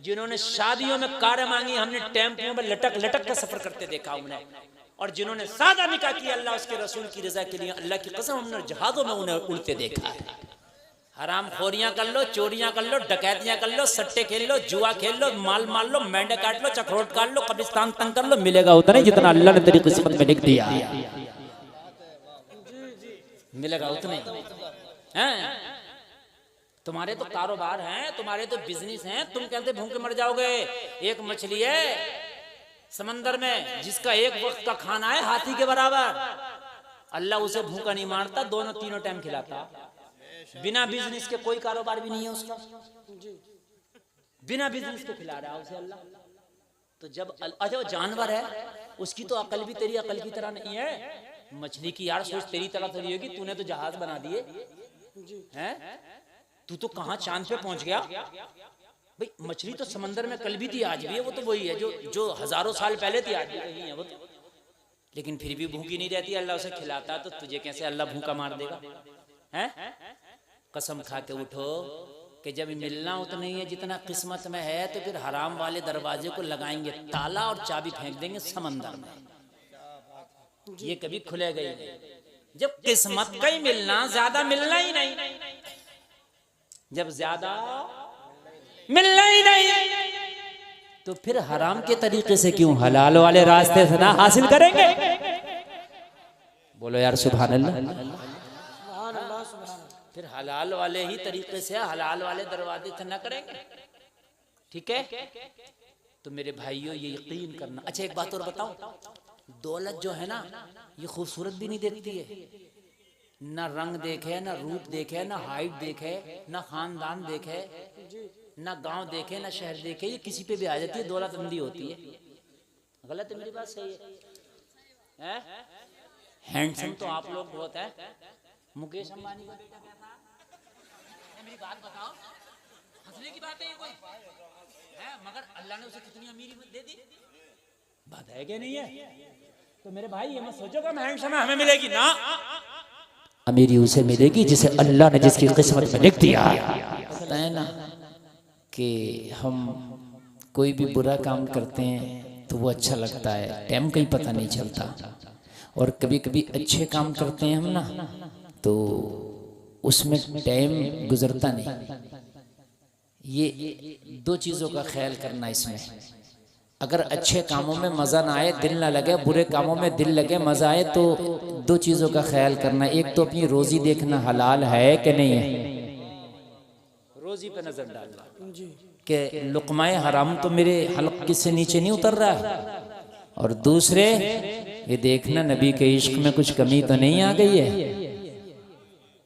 जिन्होंने शादियों में कार मांगी हमने टेम्पो में लटक लटक कर सफर करते देखा उन्हें, और जिन्होंने सादा निकाह किया अल्लाह उसके रसूल की रजा के लिए, अल्लाह की कसम हमने जहाजों में उन्हें उड़ते देखा है। हराम खोरियां कर लो, चोरियां कर लो, डकैतियां कर लो, सट्टे खेल लो, जुआ खेल लो, माल मार लो, मेंढे काट लो, चखरोट काट लो, कब्रिस्तान तंग कर लो, मिलेगा उतना ही जितना अल्लाह ने तेरी किस्मत में लिख दिया, मिलेगा उतना ही। तुम्हारे तो कारोबार हैं, तुम्हारे तो बिजनेस हैं, तुम कहते भूखे मर जाओगे। एक मछली है समंदर में जिसका एक वक्त का खाना है हाथी के बराबर, अल्लाह उसे भूखा नहीं मारता, दोनों तीनों टाइम खिलाता। बिना बिजनेस के कोई कारोबार भी नहीं है उसका, बिना बिजनेस के खिला रहा है उसे अल्लाह। तो जब अच्छा जानवर है उसकी तो अकल भी तेरी अकल की तरह नहीं है। मछली की यार सोच तेरी तरह थोड़ी होगी, तूने तो जहाज बना दिए हैं, तू तो कहां चांद पे पहुंच गया भाई। मछली तो समंदर में कल भी थी आज भी है, वो तो वही है जो हजारों साल पहले थी आज भी वही है वो तो। लेकिन फिर भी भूखी नहीं रहती, अल्लाह उसे खिलाता, तो तुझे कैसे अल्लाह भूखा मार देगा हैं? कसम खा के उठो कि जब मिलना उतना ही है जितना किस्मत में है, तो फिर हराम वाले दरवाजे को लगाएंगे ताला और चाबी फेंक देंगे समंदर में, ये कभी खुलेगा ही नहीं। जब किस्मत का ही मिलना, ज्यादा मिलना ही नहीं, जब ज्यादा मिलना ही नहीं तो फिर हराम के तरीके से क्यों हलाल वाले रास्ते से ना हासिल करेंगे? बोलो यार सुभान अल्लाह। फिर हलाल वाले ही तरीके से हलाल वाले दरवाजे से ना करेंगे, ठीक है? तो मेरे भाइयों ये यकीन करना। अच्छा एक बात और बताऊं, दौलत जो है ना ये खूबसूरत भी नहीं देखती है, ना रंग देखे, ना रूप देखे, ना हाइट देखे, ना खानदान देखे, ना गांव देखे, ना शहर देखे, ये किसी पे भी आ जाती है, दौलत अंधी होती है। गलत है मेरी बात? सही है? हैंडसम तो आप लोग बहुत है। मुकेश अंबानी का बेटा क्या था? मेरी बात बताओ, हंसने की बात है ये कोई है? मगर अल्लाह ने उसे कितनी अमीरी दे दी, बात है क्या नहीं है? तो मेरे भाई ये मत सोचो कि हैंडसम हमें मिलेगी ना, अमीरी उसे मिलेगी जिसे अल्लाह ने जिसकी किस्मत में लिख दिया है ना। कि हम कोई भी बुरा काम करते हैं तो वो अच्छा लगता है, टाइम का ही पता नहीं चलता, और कभी कभी अच्छे काम करते हैं हम ना तो उसमें टाइम गुजरता नहीं। ये दो चीज़ों का ख्याल करना इसमें। अगर अच्छे कामों में मज़ा ना आए, दिल ना लगे, बुरे कामों में दिल लगे, मज़ा आए, तो दो चीज़ों का ख्याल करना। एक तो अपनी रोज़ी देखना हलाल है कि नहीं है, रोज़ी पे नज़र डालना कि लुक़माए हराम तो मेरे हल्क़ से नीचे नहीं उतर रहा है, और दूसरे ये देखना नबी के इश्क में कुछ कमी तो नहीं आ गई है।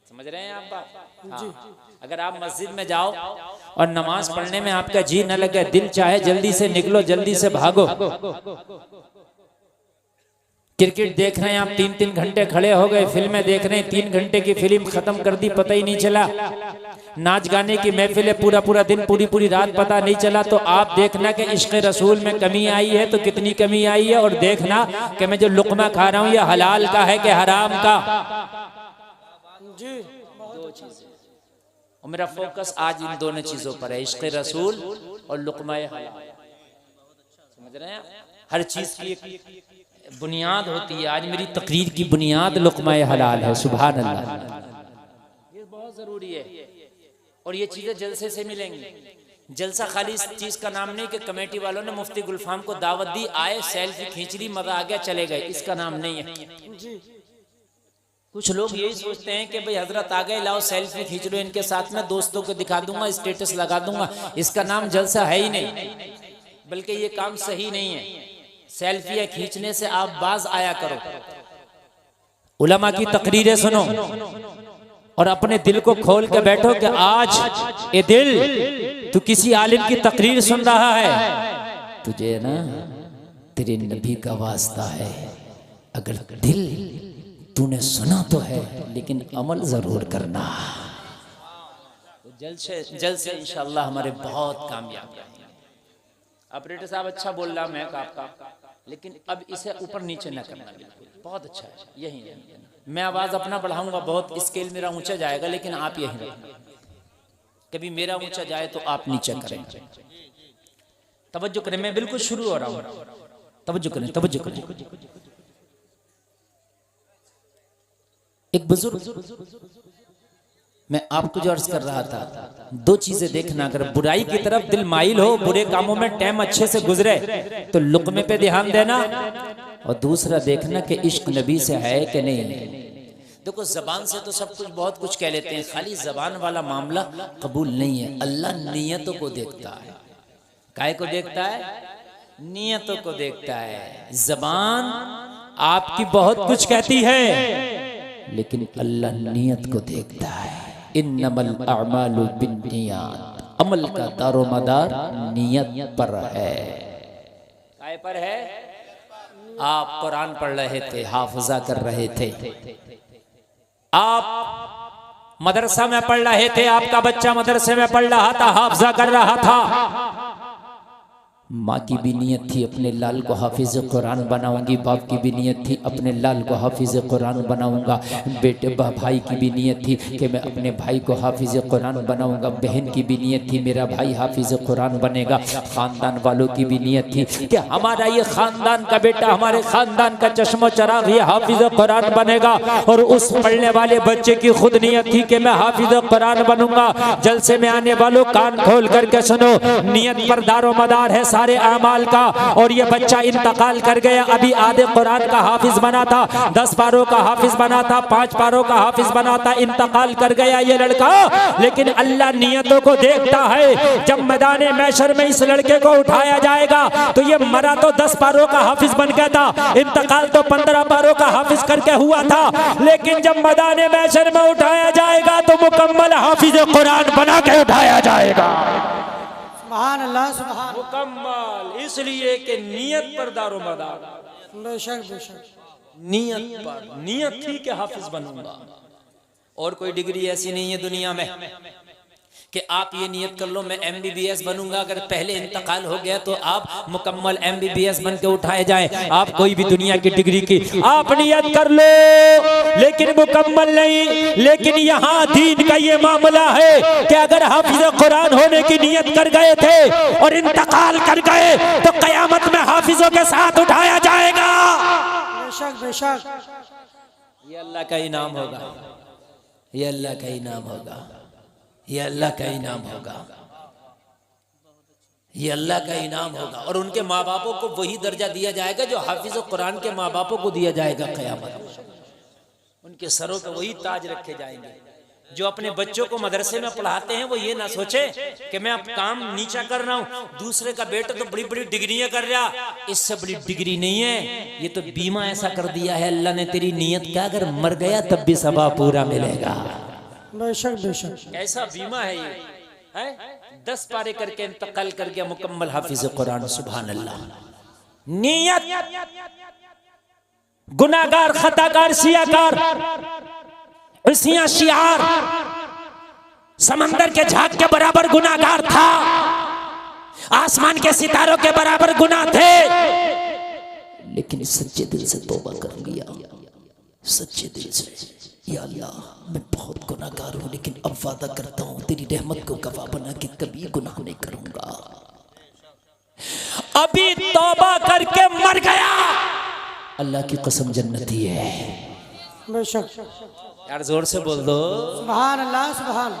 समझ रहे हैं आप बात? हाँ। अगर आप मस्जिद में जाओ और नमाज पढ़ने में आपका जी न लगे, दिल चाहे जल्दी से निकलो, जल्दी से भागो, क्रिकेट देख रहे हैं आप 3-3 घंटे खड़े हो गए, फिल्में देख रहे हैं 3 घंटे की फिल्म खत्म कर दी, पता ही नहीं चला, नाच गाने की महफिल पूरा पूरा दिन पूरी पूरी रात पता नहीं चला, तो आप देखना कि इश्क़ रसूल में कमी आई है तो कितनी कमी आई है, और देखना कि मैं जो लुक़मा खा रहा हूँ ये हलाल का है कि हराम का। दो चीजें, और मेरा फोकस आज इन दोनों चीजों पर है, इश्क़ रसूल और लुक़माए हलाल। समझ रहे हैं? हर चीज की एक बुनियाद होती है। आज मेरी तकरीर की बुनियाद लुक़माए हलाल है। सुभान अल्लाह, ये बहुत जरूरी है, और ये चीजें जलसे से मिलेंगी। जलसा खाली इस चीज का नाम नहीं कि कमेटी वालों ने मुफ्ती गुलफाम को दावत दी, आए सेल्फी खींच ली, मजा आ गया, चले गए, इसका नाम नहीं है। कुछ लोग यही सोचते हैं कि भाई हजरत आ गए, लाओ सेल्फी खींच लो इनके साथ में, दोस्तों को दिखा दूंगा, स्टेटस लगा दूंगा, इसका नाम जलसा है ही नहीं, बल्कि ये काम सही नहीं है। सेल्फियां खींचने से आप बाज आया करो, उलमा की तकरीरें सुनो, और अपने दिल को खोल के बैठो कि आज ये दिल तू किसी आलिम की तकरीर सुन रहा है, तुझे ना तेरे नबी का वास्ता है, अगर दिल तूने सुना तो है लेकिन अमल जरूर करना। तो जल्द से इंशाअल्लाह हमारे बहुत कामयाब हैं। ऑपरेटर साहब अच्छा बोल रहा मैं आपका, लेकिन अब इसे ऊपर नीचे न करना, बिल्कुल बहुत अच्छा है, यही है। मैं आवाज अपना बढ़ाऊंगा, बहुत स्केल मेरा ऊंचा जाएगा, लेकिन आप यही रखना, कभी मेरा ऊंचा जाए तो आप नीचे करें, तवज्जो करें, मैं बिल्कुल शुरू हो रहा हूं, तवज्जो करें, तवज्जो करें। एक बुजुर्ग, मैं आपको जो अर्ज कर रहा था, दो चीजें देखना, अगर बुराई की तरफ दिल माइल हो, बुरे कामों में टाइम अच्छे से गुजरे तो लुक़मे पे ध्यान देना, और दूसरा देखना कि इश्क नबी से है कि नहीं। देखो जबान से तो सब कुछ बहुत कुछ कह लेते हैं, खाली जबान वाला मामला कबूल नहीं है। अल्लाह नियतों को देखता है। काहे को देखता है? नियतों को देखता है। जबान आपकी बहुत कुछ कहती है, लेकिन अल्लाह नियत को देखता है। इन्नमल अअमालु बिन्नियात, अमल का दारोमदार नियत पर है। काय पर है? आप कुरान पढ़ रहे थे, हाफिजा कर रहे थे, आप मदरसा में पढ़ रहे थे, आपका बच्चा मदरसे में पढ़ रहा था, हाफिजा कर रहा था। माँ की भी नियत थी अपने लाल को हाफिज कुरान बनाऊंगी, बाप की भी नियत थी अपने लाल को हाफिज कुरान बनाऊंगा, बेटे भाई की भी नियत थी कि मैं अपने भाई को हाफिज कुरान बनाऊंगा, बहन की भी नियत थी मेरा भाई हाफिज कुरान बनेगा, खानदान वालों की भी नियत थी कि हमारा ये खानदान का बेटा, हमारे खानदान का चश्मो चराग ये हाफिज कुरान बनेगा। और उस पढ़ने वाले बच्चे की खुद नियत थी कि मैं हाफिज कुरान बनूंगा। जलसे में आने वालों कान खोल करके सुनो, नियत पर दारोमदार है सारे आमाल का। और ये बच्चा इंतकाल कर गया, अभी आधे कुरान का हाफिज बना था, 10 पारों का हाफिज बना था, 5 पारों का हाफिज बना था, इंतकाल कर गया ये लड़का। लेकिन अल्लाह नियतों को देखता है। जब मैदाने मैशर में इस लड़के को उठाया जाएगा तो ये मरा तो 10 पारों का हाफिज बन गया था, इंतकाल तो 15 पारों का हाफिज करके हुआ था। लेकिन जब मैदाने मैशर में उठाया जाएगा तो मुकम्मल हाफिज कुरान बना के उठाया जाएगा। सुभान अल्लाह, सुभान। मुकम्मल इसलिए कि नियत पर दारोमदार। बेशक बेशक, नियत पर, नियत थी कि हाफिज बनूंगा। और कोई डिग्री ऐसी नहीं है दुनिया में कि आप ये नियत कर लो मैं MBBS बनूंगा, अगर पहले इंतकाल हो गया तो आप मुकम्मल MBBS बन के उठाए जाए। आप कोई भी दुनिया की डिग्री की आप नियत कर लो, लेकिन मुकम्मल नहीं। लेकिन यहाँ दीन का ये मामला है कि अगर हाफिज कुरान होने की नियत कर गए थे और इंतकाल कर गए तो कयामत में हाफिजों के साथ उठाया जाएगा। बेशक बेशक, ये अल्लाह का इनाम होगा, ये अल्लाह का इनाम होगा, ये अल्लाह का इनाम होगा, ये अल्लाह का इनाम होगा। और उनके माँ बापों को वही दर्जा दिया जाएगा जो हाफिज कुरान के माँ बापों को दिया जाएगा क़यामत में। उनके सरों पे वही ताज रखे जाएंगे। जो अपने बच्चों को मदरसे में पढ़ाते हैं वो ये ना सोचे कि मैं अब काम नीचा कर रहा हूँ, दूसरे का बेटा तो बड़ी बड़ी डिग्रियां कर रहा, इससे बड़ी डिग्री नहीं है, ये तो बीमा ऐसा कर दिया है अल्लाह ने तेरी नियत का, अगर मर गया तब भी सवाब पूरा मिलेगा। बेशक बेशक, ऐसा बीमा है ये है। 10 पारे करके इंतकाल कर गया मुकम्मल हाफिज कुरान। सुभान अल्लाह। नियत, गुनाहगार, खताकार, सियाकार, इसियां शियार, समंदर के झाग के बराबर गुनाहगार था, आसमान के सितारों के बराबर गुनाह थे, लेकिन सच्चे दिल से तौबा कर लिया, सच्चे दिल से। या अल्लाह मैं बहुत गुनाहगार हूँ, लेकिन अब वादा करता हूँ तेरी रहमत को गवाह बना के कभी गुनाह नहीं करूंगा। अभी तौबा करके मर गया, अल्लाह की कसम जन्नती है। बेशक, यार जोर से बोल दो सुभान अल्लाह, सुभान।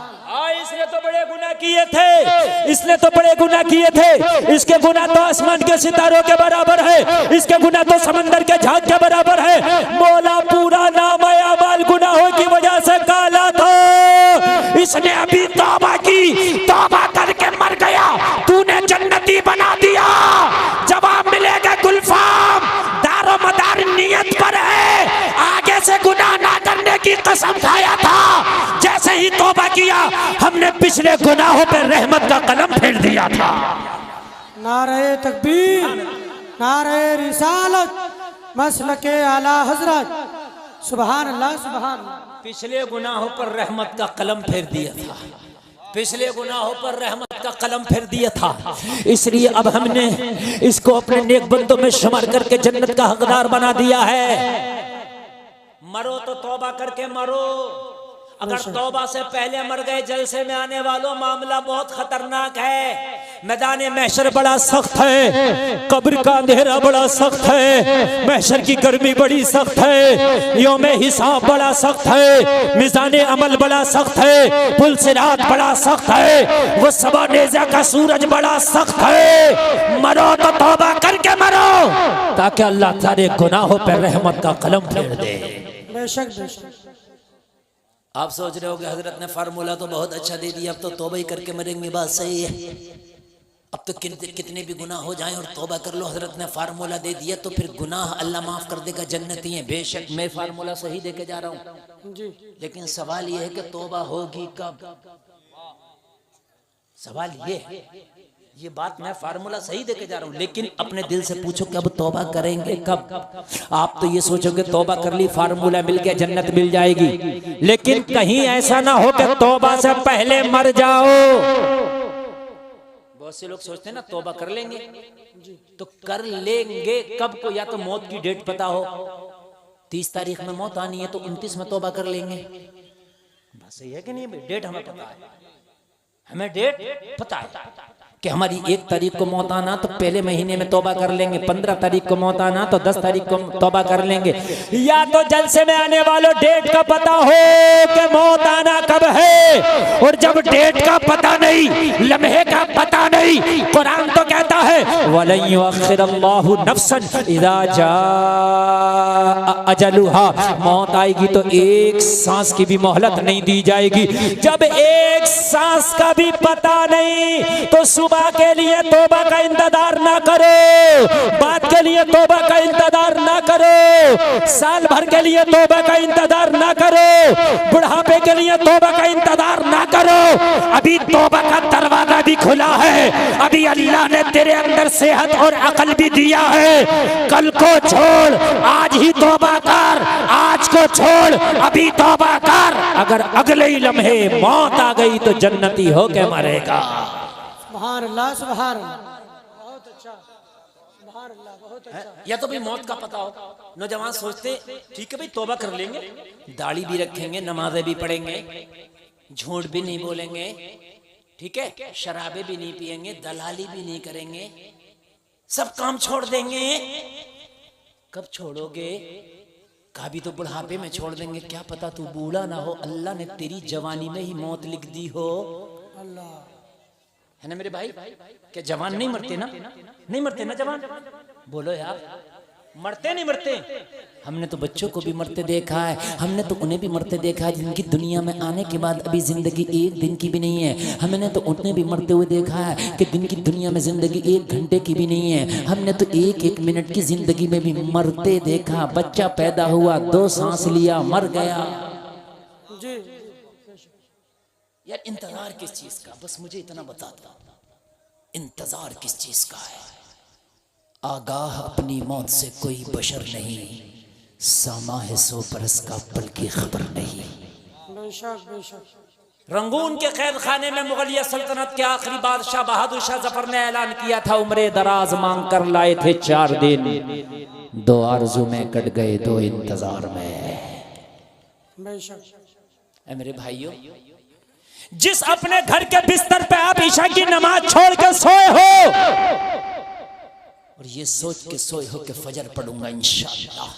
इसने तो बड़े गुनाह किए थे, इसने तो बड़े गुनाह किए थे, इसके गुनाह तो आसमान के सितारों के बराबर है, इसके गुनाह तो समंदर के झाग के बराबर है। मौला पूरा नाम अमाल गुनाहों की वजह से काला था, इसने अभी तौबा की, तौबा करके मर गया, तूने जन्नती बना दिया। जवाब मिलेगा गुलफाम, दारोमदार नियत पर है, आगे से गुनाह ना करने की कसम खाया था। जैसे ही तौबा किया हमने पिछले गुनाहों पर रहमत का कलम फेर दिया था। नारे तकबीर, नारे रिसालत, मसलके आला हजरत। सुभान अल्लाह, सुभान। पिछले गुनाहों पर रहमत का कलम फेर दिया था, पिछले गुनाहों पर रहमत का कलम फेर दिया था। इसलिए अब हमने इसको अपने नेक बंदों में शुमार करके जन्नत का हकदार बना दिया है। मरो तो तौबा करके मरो, अगर तौबा से पहले मर गए जलसे में आने वालों, मामला बहुत खतरनाक है। मैदान महशर बड़ा सख्त है, कब्र का अंधेरा बड़ा सख्त है, महशर की गर्मी बड़ी सख्त है, यौम हिसाब बड़ा सख्त है, मिजान अमल बड़ा सख्त है, पुल सिरात बड़ा सख्त है, वो सबा नेज़ा का सूरज बड़ा सख्त है। मरो तो तौबा करके मरो, ताकि अल्लाह तारे गुनाहों पर रहमत का कलम फेर दे। बेशक बेशक। आप सोच रहे हो कि हजरत ने फार्मूला तो बहुत अच्छा दे दिया, अब तो तौबा ही करके मरेंगे, बात सही है। अब तो कितने भी गुनाह हो जाएं और तौबा कर लो, हजरत ने फार्मूला दे दिया तो फिर गुनाह अल्लाह माफ कर देगा, जन्नती हैं। बेशक मैं फार्मूला सही दे के जा रहा हूँ जी, लेकिन सवाल ये है कि तौबा होगी कब? सवाल ये है, ये बात मैं फार्मूला सही देके जा रहा हूँ, लेकिन अपने दिल से पूछो कि अब तौबा करेंगे कब? आप तो ये सोचोगे तौबा कर ली, फार्मूला मिल गया, जन्नत मिल जाएगी, लेकिन कहीं ऐसा ना हो कि तौबा से पहले मर जाओ। बहुत से लोग सोचते हैं ना तौबा कर लेंगे, तो कर लेंगे कब को? या तो मौत की डेट पता हो, 30 तारीख में मौत आनी है तो 29 में तौबा कर लेंगे, बस सही है कि नहीं? डेट हमें पता है, हमें डेट पता है कि हमारी 1 तारीख को मौत आना तो पहले महीने में तौबा कर लेंगे, 15 तारीख को मौत आना तो 10 तारीख को तौबा कर लेंगे। या तो जलसे में आने वालों डेट का पता हो कि मौत आना कब है, और जब डेट का पता नहीं, लम्हे का पता नहीं, कुरान तो कहता है वलन युअख्खिरुल्लाहु नफ्सन इज़ा जाअ अजलुहा, मौत आएगी तो एक सांस की भी मोहलत नहीं दी जाएगी। जब एक सांस का भी पता नहीं तो सुबह के लिए तौबा का इंतजार ना करो, बात के लिए तौबा का इंतजार ना करो, साल भर के लिए तौबा का इंतजार ना करो, बुढ़ापे के लिए तौबा का इंतजार ना करो। अभी तौबा का दरवाजा भी खुला है, अभी अल्लाह ने तेरे अंदर सेहत और अकल भी दिया है। कल को छोड़, आज ही तौबा कर, आज को छोड़, अभी तौबा कर। अगर अगले ही लम्हे मौत आ गई तो जन्नती होके मरेगा। सुभान अल्लाह, सुभान अल्लाह, बहुत अच्छा, सुभान अल्लाह, बहुत अच्छा। या तो भाई मौत का पता हो, नौजवान सोचते ठीक है भाई तौबा कर लेंगे, दाढ़ी भी रखेंगे, नमाजें भी पढ़ेंगे, झूठ भी नहीं बोलेंगे, ठीक है, शराबे भी नहीं पिएंगे, दलाली भी नहीं करेंगे, सब काम छोड़ देंगे। कब छोड़ोगे? कभी तो बुढ़ापे में छोड़ देंगे, क्या पता तू बूढ़ा ना हो, अल्लाह ने तेरी जवानी में ही मौत लिख दी हो। अल्लाह है ना मेरे भाई? क्या जवान नहीं मरते ना? नहीं मरते ना जवान? बोलो यार, मरते नहीं मरते? हमने तो बच्चों को भी मरते देखा है, हमने तो उन्हें भी मरते देखा है जिनकी दुनिया में आने के बाद अभी जिंदगी 1 दिन की भी नहीं है। हमने तो उन्हें भी मरते हुए देखा है कि जिनकी दुनिया में जिंदगी 1 घंटे की भी नहीं है। हमने तो 1-1 मिनट की जिंदगी में भी मरते देखा। बच्चा पैदा हुआ, 2 सांस लिया, मर गया। जी यार इंतजार किस चीज का? बस मुझे इतना बता दो, इंतजार किस चीज का है? आगाह अपनी मौत से कोई बशर नहीं, सामा है 100 बरस का पल की खबर नहीं। बेशक बेशक। रंगून के कैद खाने में मुगलिया सल्तनत के आखिरी बादशाह बहादुर शाह जफर ने ऐलान किया था, उम्रे दराज मांग कर लाए थे 4 दिन, 2 आरज़ू में कट गए 2 इंतजार में। बेशक। मेरे भाइयों, जिस अपने घर के बिस्तर पे आप ईशा की नमाज छोड़ के सोए हो और ये सोच के सोए हो कि फजर पढ़ूंगा इंशाअल्लाह,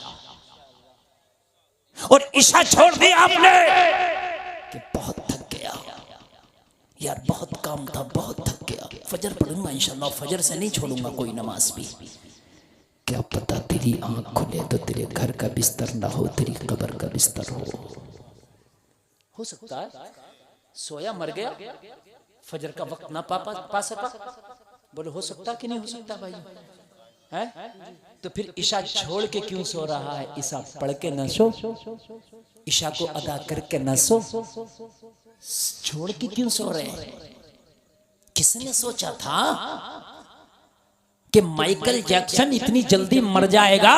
और ईशा छोड़ दी आपने कि बहुत थक गया यार, बहुत काम था, बहुत थक गया, फजर पढ़ूंगा इंशाअल्लाह, फजर से नहीं छोड़ूंगा कोई नमाज भी। क्या पता तेरी आंख खुले तो तेरे घर का बिस्तर ना हो, तेरी कब्र का बिस्तर हो सकता है। सोया मर गया, फजर का वक्त ना पा सका। बोलो हो सकता कि नहीं हो सकता भाई? है तो फिर ईशा छोड़ के क्यों सो रहा है? ईशा पढ़ के न सो, ईशा को अदा करके न सो, छोड़ के क्यों सो रहे हैं? किसने सोचा था कि माइकल जैक्सन इतनी जल्दी मर जाएगा?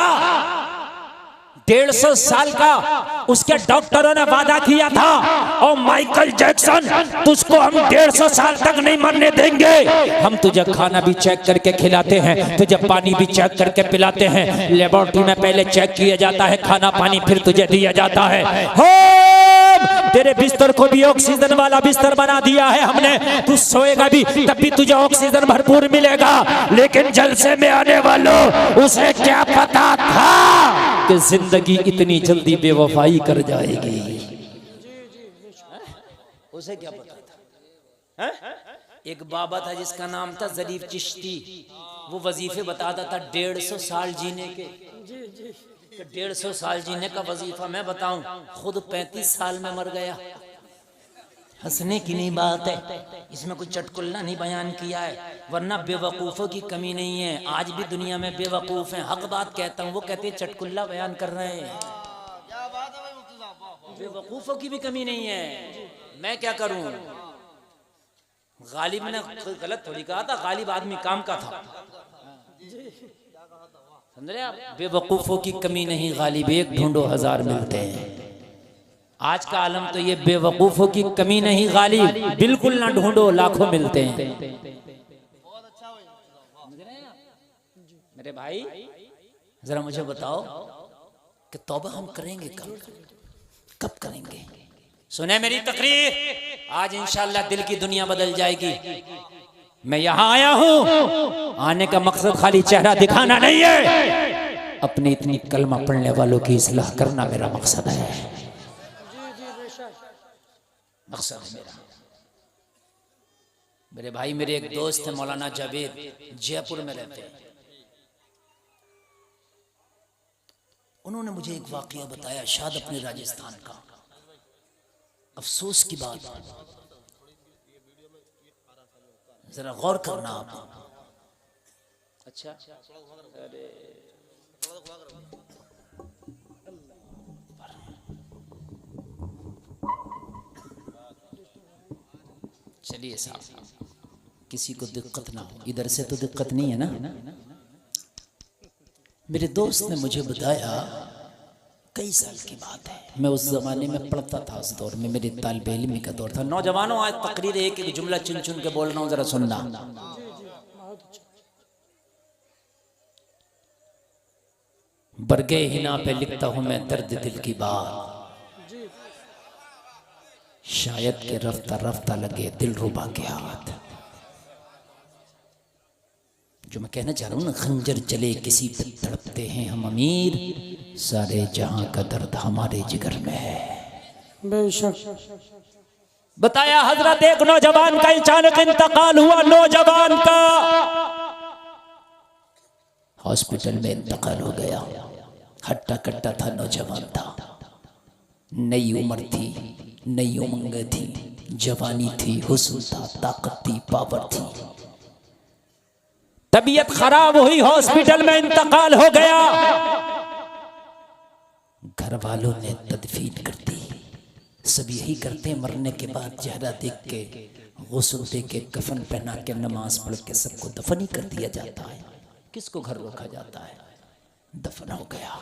150 साल का उसके डॉक्टरों ने वादा किया था, और माइकल जैक्सन तुझको हम 150 साल तक नहीं मरने देंगे। हम तुझे खाना भी चेक करके खिलाते हैं, तुझे पानी भी चेक करके पिलाते हैं, लेबोरेटरी में पहले चेक किया जाता है खाना पानी, फिर तुझे दिया जाता है। तेरे बिस्तर को भी ऑक्सीजन वाला बिस्तर बना दिया है हमने, तू सोएगा भी तब भी तुझे ऑक्सीजन भरपूर मिलेगा। लेकिन जलसे में आने वालों, उसे क्या पता था कि जिंदगी इतनी जल्दी बेवफाई कर जाएगी। उसे क्या पता था? एक बाबा था जिसका नाम था जरीफ चिश्ती, वो वजीफे बताता था 150 साल जीने के। 150 साल जीने का वजीफा मैं बताऊं, खुद 35 साल में मर गया। हंसने की नहीं बात है, इसमें कुछ चटकुल्ला नहीं बयान किया है, वरना बेवकूफ़ों की कमी नहीं है। आज भी दुनिया में बेवकूफ़ हैं, हक बात कहता हूँ, वो कहते हैं चटकुल्ला बयान कर रहे हैं। बेवकूफ़ों की भी कमी नहीं है। मैं क्या करूं? गालिब ने गलत थोड़ी कहा था, गालिब आदमी काम का था, समझ रहे आप? बेवकूफ़ों की कमी नहीं गालिब, एक ढूंढो हजार मिलते हैं। आज का आलम तो ये बेवकूफ़ों की कमी नहीं गालिब, बिल्कुल ना ढूंढो, लाखों मिलते हैं। मेरे भाई जरा मुझे बताओ कि तौबा हम करेंगे कब? कब करेंगे? सुने मेरी तकरीर, आज इंशाअल्लाह दिल की दुनिया बदल जाएगी। मैं यहाँ आया हूँ, आने का मकसद खाली चेहरा दिखाना नहीं है, अपनी इतनी कलमा पढ़ने वालों की इस्लाह करना मेरा मकसद है। मकसद है मेरा। मेरे भाई, मेरे एक दोस्त है मौलाना जावेद, जयपुर में रहते हैं। उन्होंने मुझे एक वाकया बताया, शायद अपने राजस्थान का। अफसोस की बात, जरा गौर करना आप। अच्छा, अरे चलिए साहब, किसी को दिक्कत ना हो, इधर से तो दिक्कत नहीं है ना? मेरे दोस्त ने मुझे बताया, कई साल की बात है, मैं उस जमाने में पढ़ता था, उस दौर में मेरे तालिबे इल्मी का दौर था। नौजवानों, आज तकरीर एक एक जुमला चुन चुन के बोल रहा हूँ, जरा सुनना। बरगे हिना पे लिखता हूं मैं दर्द दिल की बात, शायद के रफ्ता रफ्ता लगे दिल रुबा के हाथ। जो मैं कहना चाह रहा हूँ ना, खंजर चले किसी पे तड़पते हैं हम अमीर, सारे जहां का दर्द हमारे जिगर में है। बेशक। बताया हजरत, एक नौजवान का अचानक इंतकाल हुआ। नौजवान का हॉस्पिटल में इंतकाल हो गया। हट्टा कट्टा था, नौजवान था, नई उम्र थी, नई उमंग थी, जवानी थी, हुस्न था, ताकत थी, पावर थी। तबीयत खराब हुई, हॉस्पिटल में इंतकाल हो गया। घर वालों ने तदफीन कर दी। सब यही करते हैं, मरने के बाद चेहरा देख के, गुस्ल दे के, कफन पहना के, नमाज पढ़ के सबको दफन ही कर दिया जाता है। किसको घर रखा जाता है? दफन हो गया।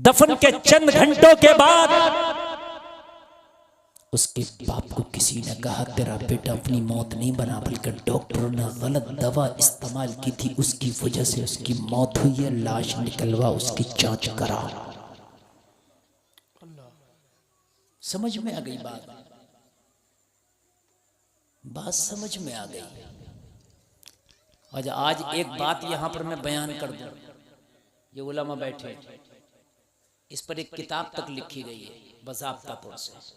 दफन के चंद घंटों के बाद उसके बाप को किसी ने कहा, तेरा बेटा अपनी मौत नहीं बना, बल्कि डॉक्टरों ने गलत दवा इस्तेमाल की थी, उसकी वजह से उसकी मौत हुई है। लाश निकलवा, उसकी जांच करा। समझ में आ गई बात? बात समझ में आ गई। और आज एक बात यहां पर मैं बयान कर दूं, ये उलमा बैठे, इस पर एक किताब तक लिखी गई है बाज़ाब्ता तौर से।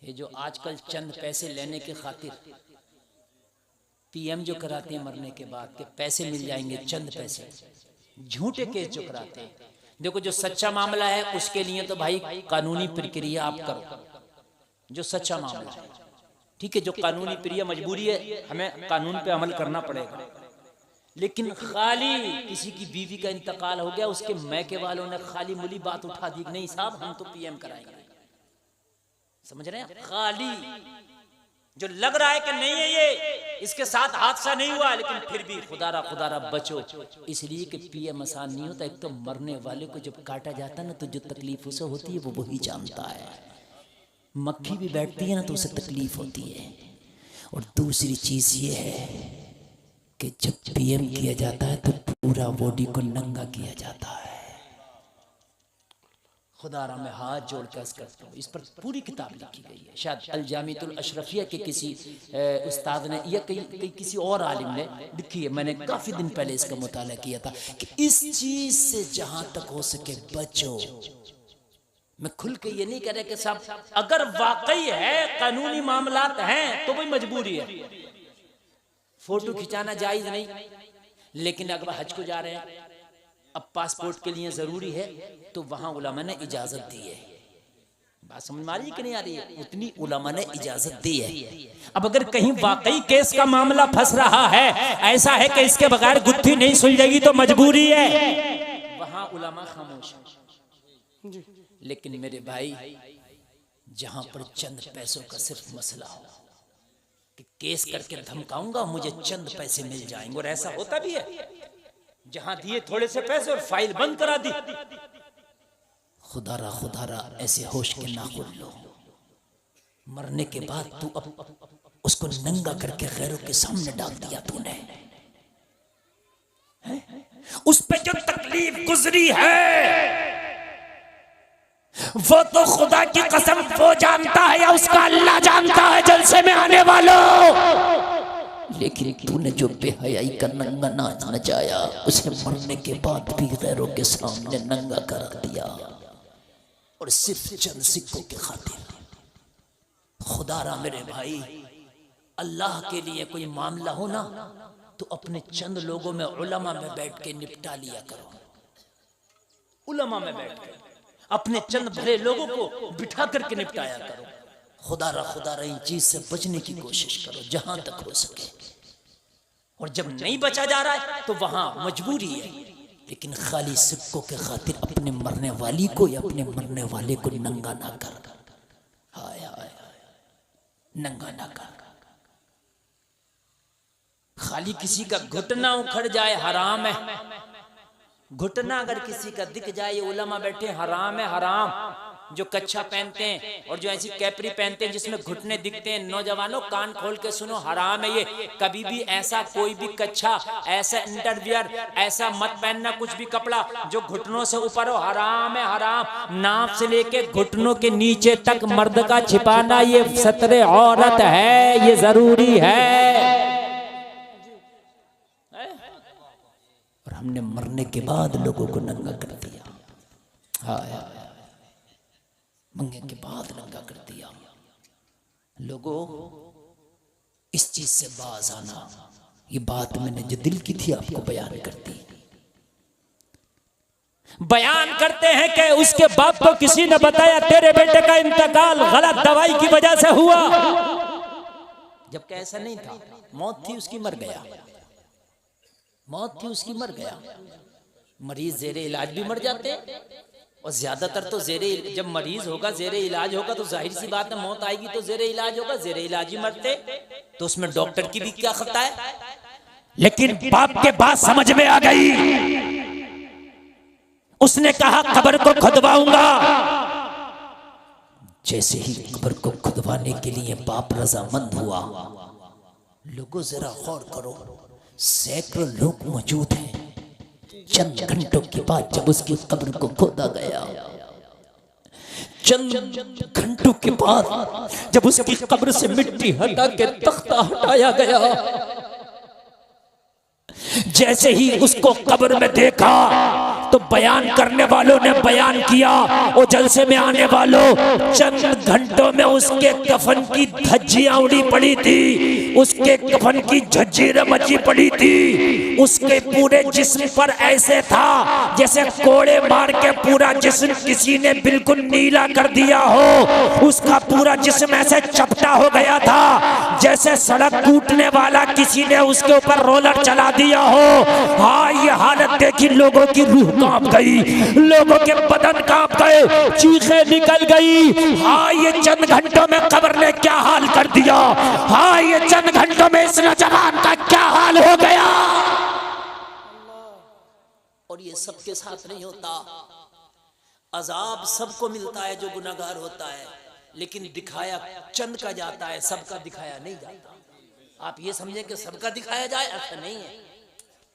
ये जो आजकल चंद पैसे लेने के खातिर पीएम जो कराते हैं मरने के बाद के पैसे मिल जाएंगे, चंद पैसे, झूठे केस जो कराते हैं। देखो, जो सच्चा मामला है उसके लिए तो भाई कानूनी प्रक्रिया आप करो, जो सच्चा मामला है, ठीक है। जो कानूनी प्रक्रिया मजबूरी है, हमें कानून पे अमल करना पड़ेगा। लेकिन खाली किसी की बीवी का इंतकाल हो गया, उसके मैके वालों ने खाली मुली बात उठा दी, नहीं साहब हम तो पीएम कराएंगे। समझ रहे हैं? खाली जो लग रहा है कि नहीं है, ये इसके साथ हादसा नहीं हुआ, लेकिन फिर भी खुदारा बचो, इसलिए कि पीएम आसान नहीं होता। एक तो मरने वाले को जब काटा जाता है ना, तो जो तकलीफ उसे होती है वो वही जानता है। मक्खी भी बैठती है ना तो उसे तकलीफ होती है। और दूसरी चीज ये है कि जब पीएम किया जाता है तो पूरा बॉडी को नंगा किया जाता है। खुदारा में हाथ जोड़ कर अर्ज़ करता हूँ, इस पर पूरी किताब लिखी गई है। शायद अल जामिअतुल अशरफिया के किसी उस्ताद ने या किसी और आलिम ने लिखी है। मैंने काफ़ी दिन पहले इसका मुताला किया था कि इस चीज़ से जहाँ तक हो सके बचो। मैं खुल के ये नहीं कह रहा कि साहब अगर वाकई है कानूनी मामलात हैं तो भाई मजबूरी है, फोटो खिंचाना जायज़ नहीं, लेकिन अगर हज को जा रहे हैं, अब पासपोर्ट के लिए जरूरी है, तो वहां उलमा ने इजाजत दी है। बात समझ में आ रही है कि नहीं आ रही है? उतनी उलमा ने इजाजत दी है। अब अगर कहीं वाकई केस का मामला फंस रहा है, ऐसा है कि इसके बगैर गुत्थी नहीं सुलझेगी तो मजबूरी है, वहां उलमा खामोश है। लेकिन मेरे भाई, जहां पर चंद पैसों का सिर्फ मसला हो कि केस करके धमकाऊंगा मुझे चंद पैसे मिल जाएंगे, और ऐसा होता भी है, जहां दिए थोड़े से पैसे और फाइल बंद करा दी। खुदारा ऐसे होश के नाखून लो, मरने के बाद तू अब उसको नंगा करके गैरों के सामने डाल दिया तूने। उस पे जो तकलीफ गुजरी है वो तो खुदा की कसम वो जानता है या उसका अल्लाह जानता है, जलसे में आने वालों। लेकिन तूने जो बेहयाई का नंगा नाच नचाया, उसे मरने के बाद भी गैरों के सामने नंगा कर दिया, और सिर्फ चंद सिक्कों के खातिर। खुदारा मेरे भाई, अल्लाह के लिए कोई मामला हो ना तो अपने चंद लोगों में उलमा में बैठ के निपटा लिया करो। उलमा में बैठ के अपने चंद भले लोगों को बिठा करके निपटाया करो। खुदारा इन चीज से बचने की कोशिश करो जहां तक हो सके। और जब नहीं बचा जा रहा है तो वहां मजबूरी है, लेकिन खाली सिक्कों के खातिर अपने मरने वाली को या अपने मरने वाले को नंगा ना कर। हाय हाय, नंगा ना कर। खाली किसी का घुटना उखड़ जाए हराम है। घुटना अगर किसी का दिख जाए, ये उलमा बैठे, हराम है, हराम। जो कच्छा पहनते हैं और जो ऐसी कैपरी पहनते हैं जिसमें घुटने दिखते हैं, नौजवानों कान खोल के सुनो, हराम है ये। कभी भी ऐसा कोई भी कच्छा, ऐसा इंटरवियर, ऐसा मत पहनना कुछ भी कपड़ा जो घुटनों से ऊपर हो, हराम है, हराम। नाक से लेके घुटनों के नीचे तक मर्द का छिपाना ये सतरे औरत है, ये जरूरी है। और हमने मरने के बाद लोगों को नंगा कर दिया। हाय, मरने के बाद नंगा कर दिया। लोगों, इस चीज से बाज आना। ये बात मैंने जो दिल की थी आपको बयान कर दी। बयान करते हैं कि उसके बाप को किसी ने बताया तेरे बेटे का इंतकाल गलत दवाई की वजह से हुआ, जबकि ऐसा नहीं था। मौत थी उसकी, मर गया। मौत थी उसकी, मर गया। मरीज जेरे इलाज भी मर जाते हैं, और ज्यादातर तो जब मरीज होगा, जेरे इलाज होगा, तो जाहिर सी बात है मौत आएगी तो जेरे इलाज होगा, जेरे इलाज ही मरते, तो उसमें डॉक्टर की भी क्या खता है। लेकिन बाप के बात समझ में आ गई। उसने कहा कब्र को खुदवाऊंगा। जैसे ही कब्र को खुदवाने के लिए बाप रजामंद हुआ, लोगों जरा गौर करो, सैकड़ों लोग मौजूद हैं। चंद घंटों के बाद जब उसकी कब्र को खोदा गया, चंद घंटों के बाद जब उसकी कब्र से मिट्टी हटा के तख्ता हटाया गया, जैसे ही उसको कब्र में देखा तो बयान करने वालों ने बयान किया, और जलसे में आने वालों, चंद घंटों में उसके कफन की धज्जियां उड़ी पड़ी थी, उसके कफन की झज्जीरें मची पड़ी थी। उसके पूरे जिस्म पर ऐसे था जैसे कोड़े मार के पूरा जिस्म किसी ने बिल्कुल नीला कर दिया हो। उसका पूरा जिस्म ऐसे चपटा हो गया था जैसे सड़क टूटने वाला किसी ने उसके ऊपर रोलर चला दिया हो। हाँ, ये हालत देखी, लोगों की रूह कांप गई, लोगों के बदन कांप गए, चीखें निकल गई। हाँ, ये चंद घंटों में कब्र ने क्या हाल कर दिया। हाँ, ये चंद घंटों में इस नौजवान का क्या हाल हो गया। और ये सबके साथ नहीं होता। अजाब सबको मिलता है जो गुनाहगार होता है, लेकिन दिखाया चंद का जाता है, सबका दिखाया नहीं जाता। आप ये समझे कि सबका दिखाया जाए, ऐसा नहीं है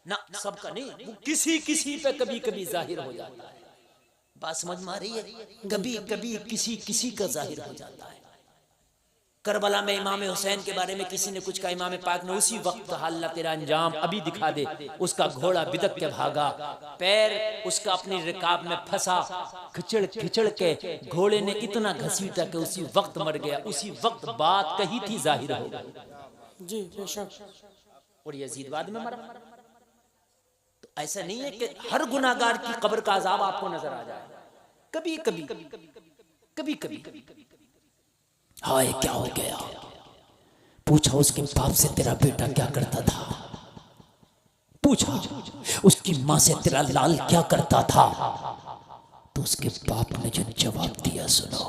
ना, सबका नहीं, वो किसी किसी पे कभी कभी जाहिर हो जाता है। बात समझ में आ रही है? कभी कभी किसी किसी का जाहिर हो जाता है। करबला में इमाम हुसैन के बारे में किसी ने कुछ कहा, इमाम पाक ने उसी वक्त अल्लाह तेरा अंजाम अभी दिखा दे। उसका घोड़ा बिदक के भागा, पैर उसका अपनी रिकाब में फंसा, खिचड़ खिचड़ के घोड़े ने इतना घसीटा कि उसी वक्त मर गया। उसी वक्त बात कही थी जाहिर हो गई। जी बेशक। और यजीद बाद में मरा। तो ऐसा नहीं है कि हर गुनाहगार की कब्र का अजाब आपको नजर आ जाए। कभी कभी कभी कभी हाय क्या हो गया, पूछा उसके बाप से तेरा बेटा क्या करता था, पूछा उसकी माँ से तेरा लाल क्या करता था, तो उसके बाप ने जो जवाब दिया सुनो।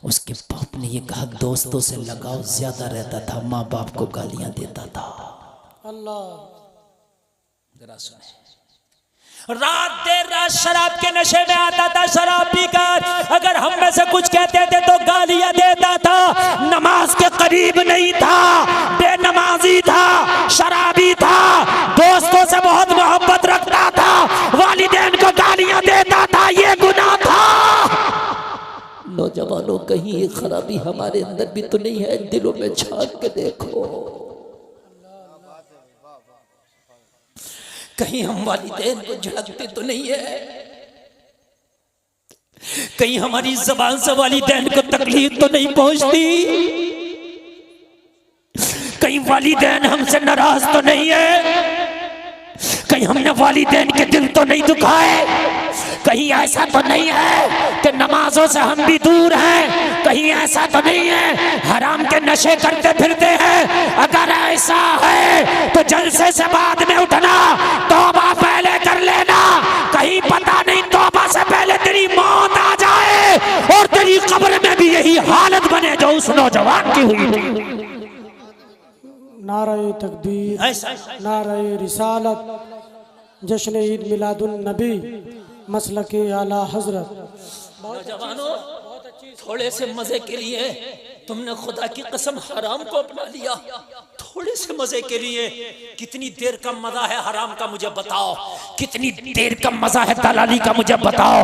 उसके बाप ने ये कहा दोस्तों से लगाव ज्यादा रहता था, माँ बाप को गालियां देता था। अल्लाह। जरा सुने, रात देर रात शराब के नशे में आता था, शराब पीकर अगर हम में से कुछ कहते थे तो गालियां देता था। नमाज के करीब नहीं था, बेनमाजी था, शराबी था, दोस्तों से बहुत मोहब्बत रखता था, वालिदैन को गालियां देता था, ये गुनाह था। नौजवानों कहीं ये खराबी हमारे अंदर भी तो नहीं है? दिलों में झांक के देखो, कहीं हम वालिदैन को झड़कते तो नहीं है? कहीं हमारी ज़बान से वालिदैन को तकलीफ तो नहीं पहुंचती? कहीं वालिदैन हमसे नाराज तो नहीं है? कहीं हमने वालिदैन के दिल तो नहीं दुखाए? कहीं ऐसा तो नहीं है कि नमाजों से हम भी दूर हैं? कहीं ऐसा तो नहीं है हराम के नशे करते फिरते हैं? अगर ऐसा है तो जलसे से बाद में उठना, तौबा पहले कर लेना। कहीं पता नहीं तौबा से पहले तेरी मौत आ जाए और तेरी कब्र में भी यही हालत बने जो उस नौजवान की हुई थी। नारे तकबीर, नारे रिसालत, जश्न ईद मिलादुन नबी, मसलके आला हजरत। नौजवानों, थोड़े से मजे के लिए तुमने खुदा की कसम हराम को अपना लिया। थोड़े से मजे के लिए कितनी देर का मजा है हराम का मुझे बताओ? कितनी देर का मजा है दलाली का मुझे बताओ?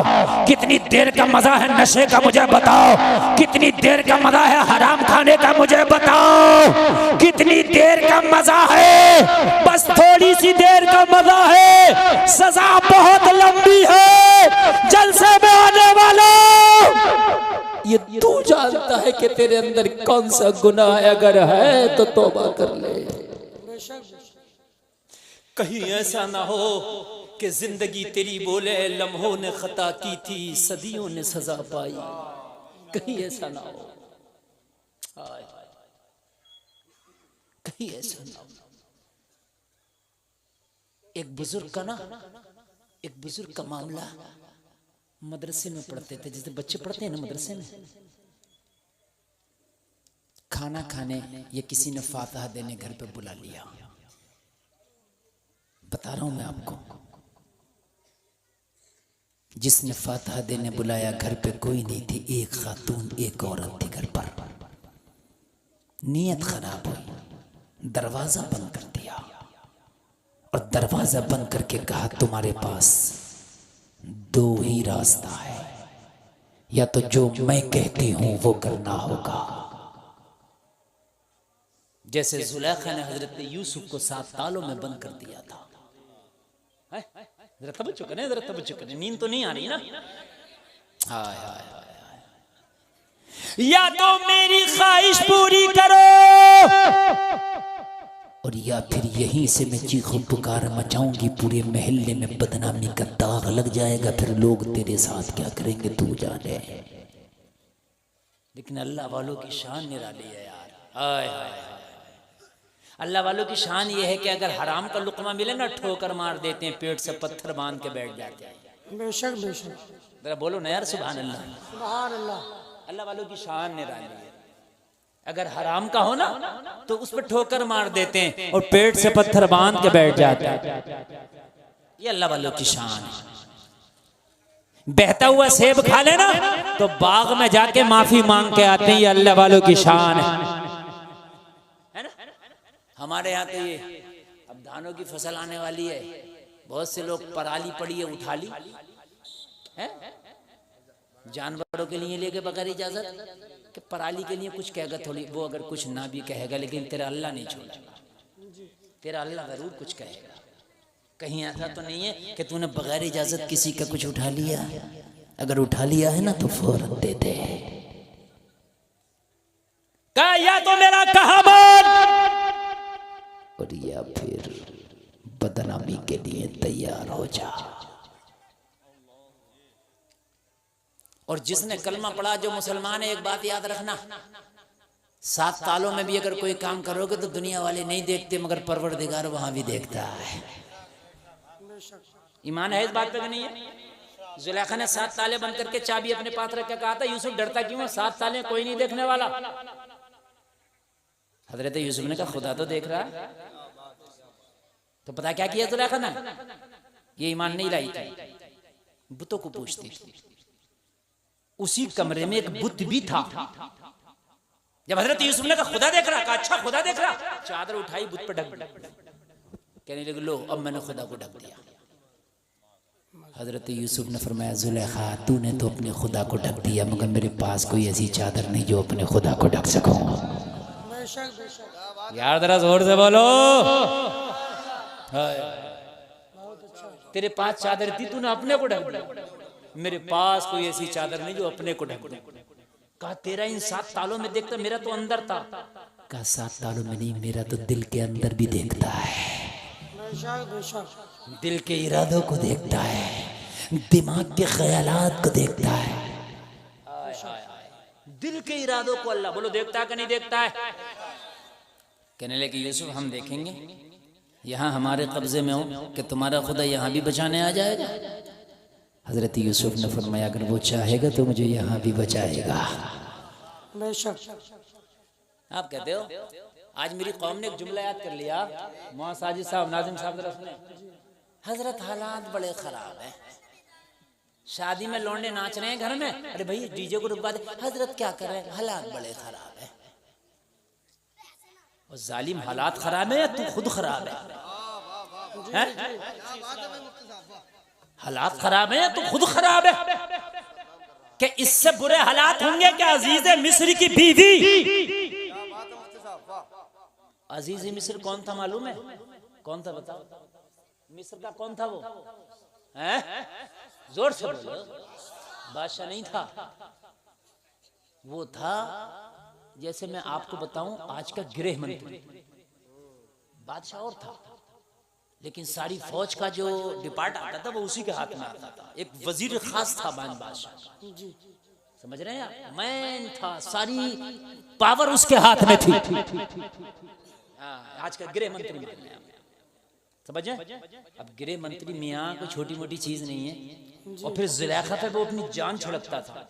कितनी देर का मजा है नशे का मुझे बताओ? कितनी देर का मजा है हराम खाने का मुझे बताओ? कितनी देर का मजा है? बस थोड़ी सी देर का मजा है, सजा बहुत लंबी है। जलसे में आने वालों, ये तू जानता है कि तेरे अंदर कौन सा गुनाह है? अगर है तो तौबा कर ले। कहीं ऐसा ना हो कि जिंदगी तेरी बोले लम्हों ने खता की थी, सदियों ने सजा पाई। कहीं ऐसा ना हो, कहीं ऐसा ना हो। एक बुजुर्ग का मामला, मदरसे में पढ़ते थे, जैसे बच्चे पढ़ते हैं ना मदरसे में, खाना खाने ये किसी ने फातिहा देने घर पे बुला लिया। बता रहा हूं मैं आपको, जिसने फातिहा देने बुलाया घर पे कोई नहीं थी, एक खातून एक औरत थी घर पर। नीयत खराब हुई, दरवाजा बंद कर दिया और दरवाजा बंद करके कहा तुम्हारे पास दो ही रास्ता है, या तो जो मैं कहती हूं वो करना होगा। जैसे जुलेखा ने हजरत यूसुफ को 7 तालों में बंद कर दिया था। जरा तवज्जो करें, जरा तवज्जो करें, नींद तो नहीं आ रही ना? हाय हाय हाय, या तो मेरी ख्वाहिश पूरी करो और या फिर यहीं से मैं चीखों पुकार मचाऊंगी, पूरे महल्ले में बदनामी का दाग लग जाएगा, फिर लोग तेरे साथ क्या करेंगे तू जाने। लेकिन अल्लाह वालों की शान निराली है यार। हाय हाय, अल्लाह वालों की शान ये है कि अगर हराम का लुकमा मिले ना, ठोकर मार देते हैं, पेट से पत्थर बांध के बैठ जाते हैं। बेशक बेशक, जरा बोलो ना यार सुभान अल्लाह। सुभान अल्लाह। अल्लाह वालों की शान निराली है। अगर हराम का हो ना तो उस पर ठोकर मार देते हैं और पेट से पत्थर बांध के बैठ जाते हैं। ये अल्लाह वालों की शान है। बहता हुआ सेब खा लेना तो बाग में जाके माफी मांग के आते हैं, ये अल्लाह वालों की शान है ना? हमारे यहाँ तो ये अब धानों की फसल आने वाली है, बहुत से लोग पराली पड़ी है उठा ली है, जानवरों के लिए लेके बगैर इजाजत, कि पराली के लिए कुछ कहेगा थोड़ी, वो अगर कुछ ना भी कहेगा लेकिन तेरा अल्लाह नहीं छोड़ेगा, तेरा अल्लाह जरूर कुछ कहेगा। कहीं ऐसा तो नहीं है कि तूने बगैर इजाजत किसी का कुछ उठा लिया? अगर उठा लिया है ना तो फौरन दे दे। कहा या तो मेरा कहा मान, और या फिर बदनामी के लिए तैयार हो जा। और जिसने कलमा पढ़ा, जो मुसलमान है, एक बात याद रखना, 7 तालों में भी अगर कोई काम करोगे तो दुनिया वाले नहीं देखते, मगर परवरदिगार वहां भी देखता है। ईमान है इस बात पे कि नहीं है? जुलेखा ने 7 ताले बंद करके चाबी अपने पास रख के कहा था, यूसुफ डरता क्यों है? 7 ताले कोई नहीं देखने वाला। हजरत यूसुफ ने कहा खुदा तो देख रहा है। तो पता क्या किया जुलेखा ने? ये ईमान नहीं लाई थी, बुतों को पूछती थी। उसी कमरे में एक बुत भी था। जब हजरत यूसुफ ने कहा खुदा देख रहा, कहा अच्छा खुदा देख रहा, चादर उठाई, बुत पर ढक दी, कहने लगे लो अब मैंने खुदा को ढक दिया। हजरत यूसुफ ने फरमाया जुलेखा तूने तो अपने खुदा को ढक दिया, मगर मेरे पास कोई ऐसी चादर नहीं जो अपने खुदा को ढक सकूं। यार जरा जोर से बोलो। तेरे पास चादर थी, तूने अपने को ढक दिया। मेरे पास कोई ऐसी चादर नहीं जो अपने को ढक दे। कहा तेरा इन 7 तालों में देखता, मेरा तो अंदर था। कहा 7 तालों में नहीं, मेरा तो दिल के अंदर भी देखता है। दिल के इरादों को देखता है, दिमाग के ख्यालात को देखता है। दिल के इरादों को अल्लाह बोलो देखता है कि नहीं देखता है? कहने लगे यूसुफ हम देखेंगे, यहाँ हमारे कब्जे में हो कि तुम्हारा खुदा यहाँ भी बचाने आ जाएगा। हजरत यूसुफ ने फरमाया अगर वो चाहेगा तो मुझे यहाँ भी बचाएगा। आप कहते हो आज मेरी कौम ने एक जुमला याद कर लिया, मोहम्मद साजिद साहब, नाजिम साहब जरा सुने। हजरत हालात बड़े खराब हैं, शादी में लौंडे नाच रहे हैं घर में, अरे भाई डीजे को रुकवा दे। हजरत क्या कर रहे हैं? हालात बड़े खराब है। और जालिम हालात खराब है या तू खुद खराब है? हालात खराब है या तू खुद खराब है? कि इससे बुरे हालात होंगे कि अजीज मिस्र की बीवी। अजीज मिस्र कौन था मालूम है? कौन था बताओ? मिस्र का कौन था वो? हैं? जोर से बोलो। बादशाह नहीं था, वो था जैसे मैं आपको बताऊं आज का गृह मंत्री। बादशाह और था, लेकिन सारी फौज का जो डिपार्ट आता था वो उसी के हाथ में आता था। एक वजीर खास था बादशाह, समझ रहे हैं आप? मैन था, सारी पावर उसके हाथ में थी। आज का गृह मंत्री समझे? अब गृह मंत्री मियाँ कोई छोटी मोटी चीज नहीं है। और फिर जुलेखा पे वो अपनी जान छिड़कता था।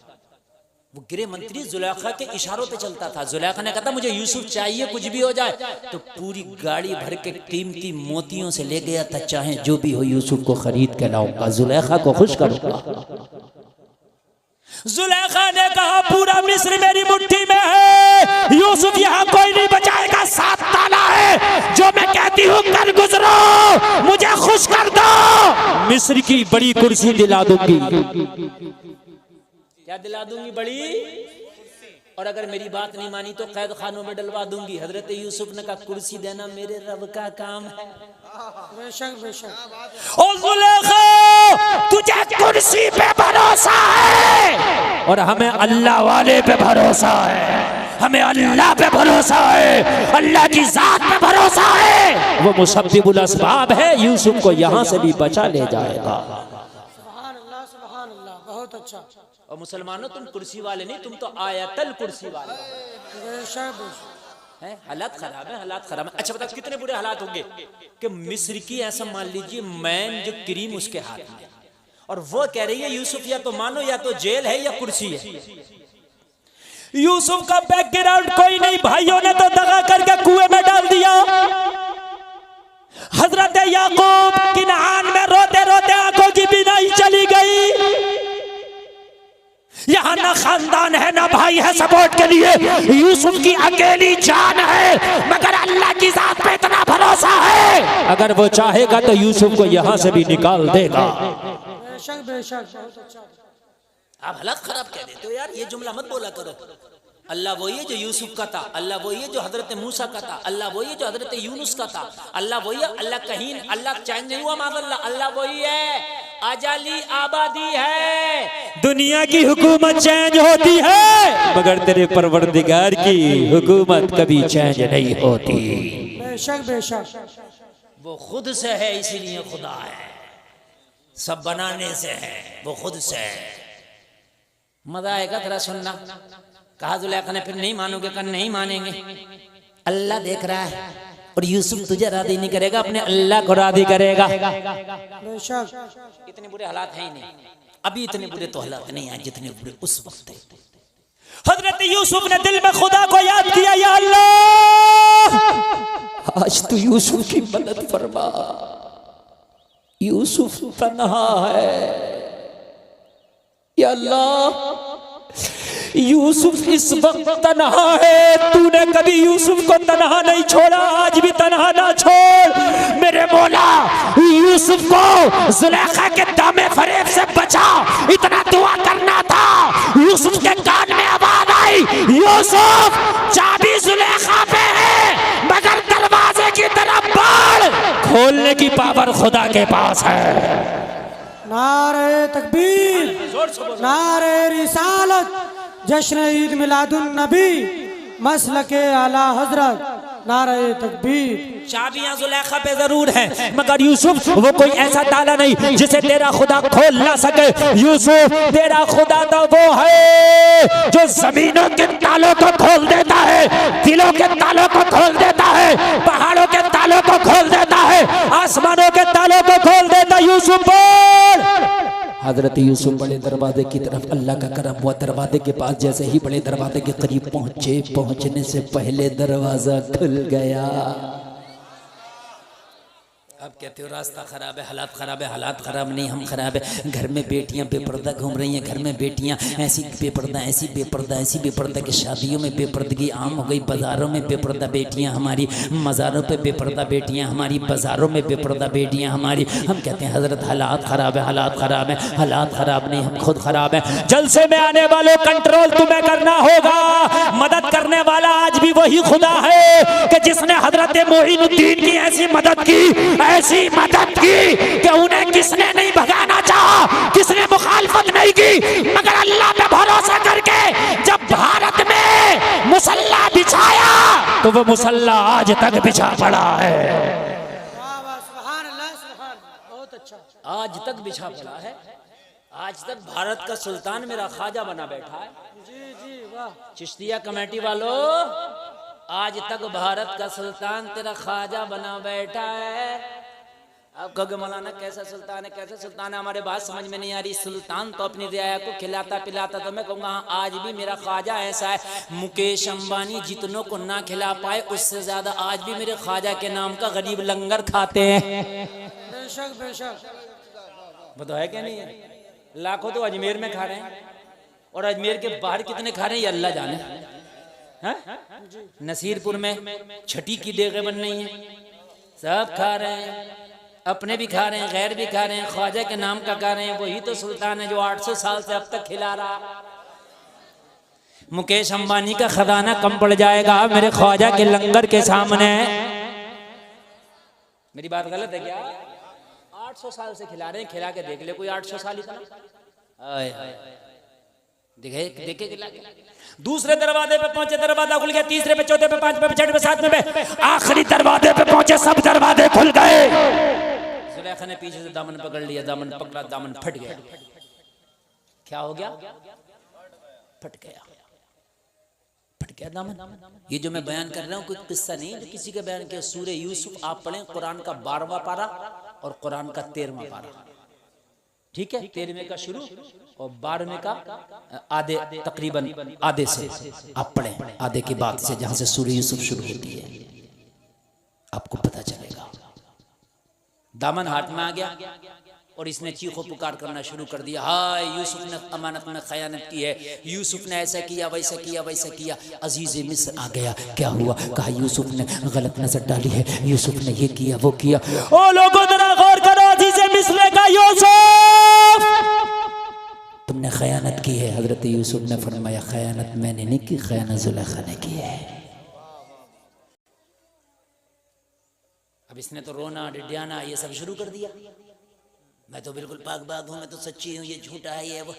वो गृह मंत्री जुलेखा के इशारों पे चलता था। जुलेखा ने कहा था मुझे यूसुफ चाहिए, कुछ भी हो जाए, तो पूरी गाड़ी भर के कीमती मोतियों से ले गया था, चाहे जो भी हो यूसुफ को खरीद के लाऊंगा, जुलेखा को खुश करूंगा। जुलेखा ने कहा पूरा मिस्र मेरी मुट्ठी में है, यूसुफ यहाँ कोई नहीं बचाएगा, 7 ताला है, जो मैं कहती हूँ कर गुजरो, मुझे खुश कर दो, मिस्र की बड़ी कुर्सी दिला दूंगी। क्या दिला दूंगी? बड़ी। और अगर मेरी बात नहीं मानी तो कैद खानों में डलवा दूंगी। हजरत यूसुफ ने कहा कुर्सी देना मेरे रब का काम है। बेशक बेशक। ओ जुलेखा तुझे कुर्सी पे भरोसा है और हमें अल्लाह वाले पे भरोसा है, हमें अल्लाह पे भरोसा है, अल्लाह की जात पे भरोसा है। वो मुसब्बिबुल अस्बाब है, यूसुफ को यहाँ से भी बचा ले जाएगा। सुभान अल्लाह सुभान अल्लाह, बहुत अच्छा। और मुसलमानों तुम कुर्सी वाले नहीं, तुम तो आयतल कुर्सी वाले बेशक बेशक। हैं। हालात खराब है, हालात खराब है। अच्छा बताओ कितने बुरे हालात होंगे कि मिस्र की ऐसा मान लीजिए मैन जो क्रीम उसके हाथ में, और वो कह रही है यूसुफ या तो मानो या तो जेल है या कुर्सी है। यूसुफ का बैकग्राउंड कोई नहीं, भाइयों ने तो दगा करके कुएं में डाल दिया। हजरत याकूब किनान में रोते रोते आंखों की बीनाई चली गई। यहाँ ना खानदान है ना भाई है सपोर्ट के लिए, यूसुफ की अकेली जान है, मगर अल्लाह की जात पे इतना भरोसा है, अगर वो चाहेगा तो यूसुफ को यहाँ से भी निकाल देगा। बेशक बेशक, बहुत अच्छा। आप हालत खराब कह देते हो यार, ये जुमला मत बोला करो। अल्लाह वही है जो यूसुफ का था, अल्लाह वही है जो हजरत मूसा का था, अल्लाह वही है जो हजरत यूनुस का था, अल्लाह वही है, अल्लाह कहीं अल्लाह चेंज नहीं हुआ माज़अल्लाह, अल्लाह वही है, अजाली आबादी है। दुनिया की हुकूमत चेंज होती है मगर तेरे परवरदिगार की हुकूमत कभी चेंज नहीं होती। बेशक बेशक। वो खुद से है इसीलिए खुदा है, सब बनाने से है, वो खुद से है। मजा आएगा तेरा सुनना। कहा जुलेखा ने फिर नहीं मानोगे, कर नहीं मानेंगे, अल्लाह देख रहा है और यूसुफ तुझे राजी नहीं करेगा, अपने अल्लाह को राजी करेगा। बेशक। इतने बुरे हालात हैं ही नहीं, अभी इतने बुरे तो हालात नहीं हैं जितने बुरे उस वक्त थे। हजरत यूसुफ ने दिल में खुदा को याद किया, या अल्लाह आज तू यूसुफ की मदद फरमा, यूसुफ तन्हा है, या अल्लाह यूसुफ इस वक्त तन्हा है, तूने कभी यूसुफ को तन्हा नहीं छोड़ा, आज भी तन्हा ना छोड़ मेरे मौला। यूसुफ को जुलेखा के दामे फरेब से बचा, इतना दुआ करना था। यूसुफ के कान में आवाज आई, यूसुफ चाबी जुलेखा पे है मगर दरवाजे की तरफ बढ़, खोलने की पावर खुदा के पास है। नारे तकबीर, नारे रिसालत, जश्न ईद मिलादुन नबी, मसलके आला हजरत, नारे तकबीर। चाबियां जुलेखा पे जरूर हैं मगर यूसुफ वो कोई ऐसा ताला नहीं जिसे तेरा खुदा खोल ना सके। यूसुफ तेरा खुदा तो वो है जो जमीनों के तालों को खोल देता है, दिलों के तालों को खोल देता है, पहाड़ों के तालों को खोल देता है, आसमानों के तालों को खोल देता। यूसुफ बोल। हजरत यूसुफ बड़े दरवाजे की तरफ, अल्लाह का करम हुआ, दरवाजे के पास जैसे ही बड़े दरवाजे के करीब पहुंचे, पहुंचने से पहले दरवाजा खुल गया। अब कहते हो रास्ता खराब है, हालात खराब है, हालात खराब नहीं, हम खराब है। घर में बेटियां बेपर्दा घूम रही हैं, घर में बेटियां ऐसी बेपर्दा, ऐसी बेपर्दा, ऐसी बेपर्दा कि शादियों में बेपर्दगी आम हो गई। बाजारों में बेपर्दा बेटियां हमारी, मज़ारों पे बेपर्दा बेटियां हमारी, बाजारों में बेपर्दा बेटियां हमारी। हम कहते हैं हजरत हालात खराब है, हालात खराब है, हालात खराब नहीं, हम खुद खराब हैं। जलसे में आने वालों कंट्रोल तुम्हें करना होगा। मदद करने वाला आज भी वही खुदा है कि जिसने हजरत मोइनुद्दीन की ऐसी मदद की, ऐसी मदद की कि उन्हें किसने नहीं भगाना चाहा, किसने मुखालफत नहीं की, मगर अल्लाह पे भरोसा करके जब भारत में मुसल्ला बिछाया तो वो मुसल्ला आज तक बिछा पड़ा है। सुभान अल्लाह, सुभान, बहुत अच्छा। आज तक बिछा पड़ा है। आज तक भारत का सुल्तान मेरा ख्वाजा बना बैठा है। जी जी वाह। चिश्तिया कमेटी वालों, आज तक भारत का सुल्तान तेरा ख्वाजा बना बैठा है। अब कहोगे मौलाना कैसा सुल्तान है, कैसा सुल्तान है, हमारे बात समझ में नहीं आ रही। सुल्तान तो अपनी रियाया को खिलाता पिलाता, तो मैं कहूँगा हाँ आज भी मेरा ख्वाजा ऐसा है। मुकेश अंबानी जितनों को ना खिला पाए उससे ज्यादा आज भी मेरे ख्वाजा के नाम का गरीब लंगर खाते हैं। बेशक बेशक। बताओ है क्या नहीं है? लाखों तो अजमेर में खा रहे हैं और अजमेर के बाहर कितने खा रहे हैं ये अल्लाह जाने। नसीरपुर में छठी की देगें बन रही हैं, सब खा रहे हैं, अपने भी खा रहे हैं, गैर भी खा रहे हैं, ख्वाजा के नाम का खा रहे हैं। वही तो सुल्तान है जो 800 साल से अब तक खिला रहा। मुकेश अंबानी का खजाना कम पड़ जाएगा मेरे ख्वाजा के लंगर के सामने। मेरी बात गलत है क्या? 800 साल से खिला रहे हैं, खिला के देख ले कोई 800 साल इतना। देखे देखे खिला के। दूसरे दरवाजे पे पहुंचे, दरवाजा खुल गया। तीसरे पे, चौथे पे, पांचवे पे, छठे पे, सातवें पे, आखिरी दरवाजे पे पहुंचे, सब दरवाजे खुल गए। जुलेखा ने पीछे से दामन पकड़ लिया, दामन पकड़ा, दामन फट गया। क्या हो गया? फट गया, फट गया दामन। ये जो मैं बयान कर रहा हूँ कोई किस्सा नहीं जो किसी का बयान किया। सूरह यूसुफ आप पढ़ें, कुरान का 12वां पारा और कुरान का 13वां पारा, ठीक है? 13वें का शुरू और 12वें का आधे, तकरीबन आधे से आप पढ़ें, आधे के बाद से जहां से सूरह यूसुफ शुरू होती है आपको पता चलेगा। दामन हाथ में आ गया और इसने चीखो पुकार करना शुरू कर दिया, हाय यूसुफ ने अमानत में खयानत की है, यूसुफ ने ऐसा किया, वैसा किया, वैसा किया। अजीज मिस्र आ गया, क्या हुआ? कहा यूसुफ ने गलत नजर डाली है, यूसुफ ने ये किया, वो किया। ओ लोगों जरा गौर करो, अजीज मिस्र का यूसुफ। तुमने खयानत की है। हजरत यूसुफ ने फरमाया खयानत मैंने नहीं की, खयानत जुलेखा ने की है। अब इसने तो रोना डिड्याना ये सब शुरू कर दिया, मैं तो बिल्कुल पाक बाग हूँ, मैं तो सच्ची हूँ, ये झूठा है, ये वो।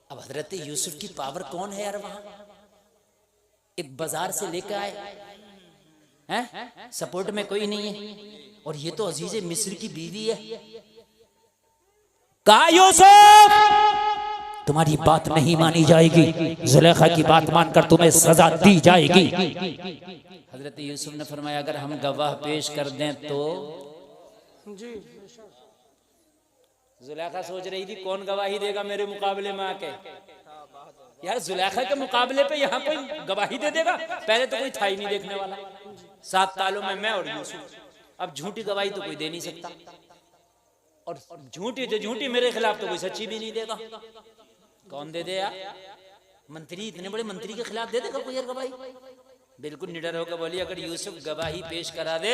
अब हजरत यूसुफ की पावर कौन है यार वहां? एक बाजार से लेकर आए हैं, सपोर्ट में कोई नहीं है, और ये तो अजीज मिस्र की बीवी है। कहा यूसुफ तुम्हारी बात नहीं मानी जाएगी, जुलेखा की बात मानकर तुम्हें सजा दी जाएगी। हजरत यूसुफ ने फरमाया अगर हम गवाह पेश कर दें तो? जी जुलेखा सोच रही थी कौन गवाही देगा मेरे मुकाबले में आके। यार जुलेखा के मुकाबले पे यहाँ कोई गवाही दे देगा? पहले तो कोई था ही नहीं देखने वाला, 7 तालों में मैं और यूसुफ। अब झूठी गवाही तो कोई दे नहीं सकता, और झूठी जो झूठी मेरे खिलाफ तो कोई सच्ची भी नहीं देगा। कौन दे दे यार? मंत्री, इतने बड़े मंत्री के खिलाफ दे देगा कोई यार गवाही? बिल्कुल निडर होकर बोली अगर यूसुफ गवाही पेश करा दे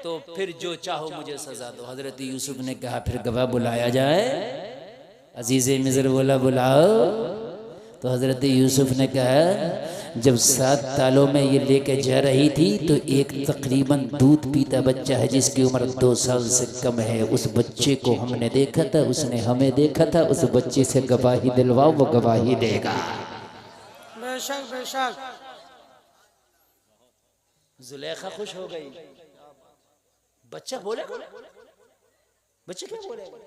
तो फिर जो चाहो मुझे सजा दो। हजरत यूसुफ ने कहा फिर गवाह बुलाया जाए। अजीज मिस्र बोला बुलाओ। तो हजरत यूसुफ ने कहा जब 7 तालों में ये लेके जा रही थी तो एक तकरीबन दूध पीता बच्चा है जिसकी उम्र 2 साल से कम है, उस बच्चे को हमने देखा था, उसने हमें देखा था, उस बच्चे से गवाही दिलवाओ, वो गवाही देगा। बेशक बेशक। जुलेखा खुश हो गई। बच्चा बोलेगा? बच्चे क्या बोलेगा?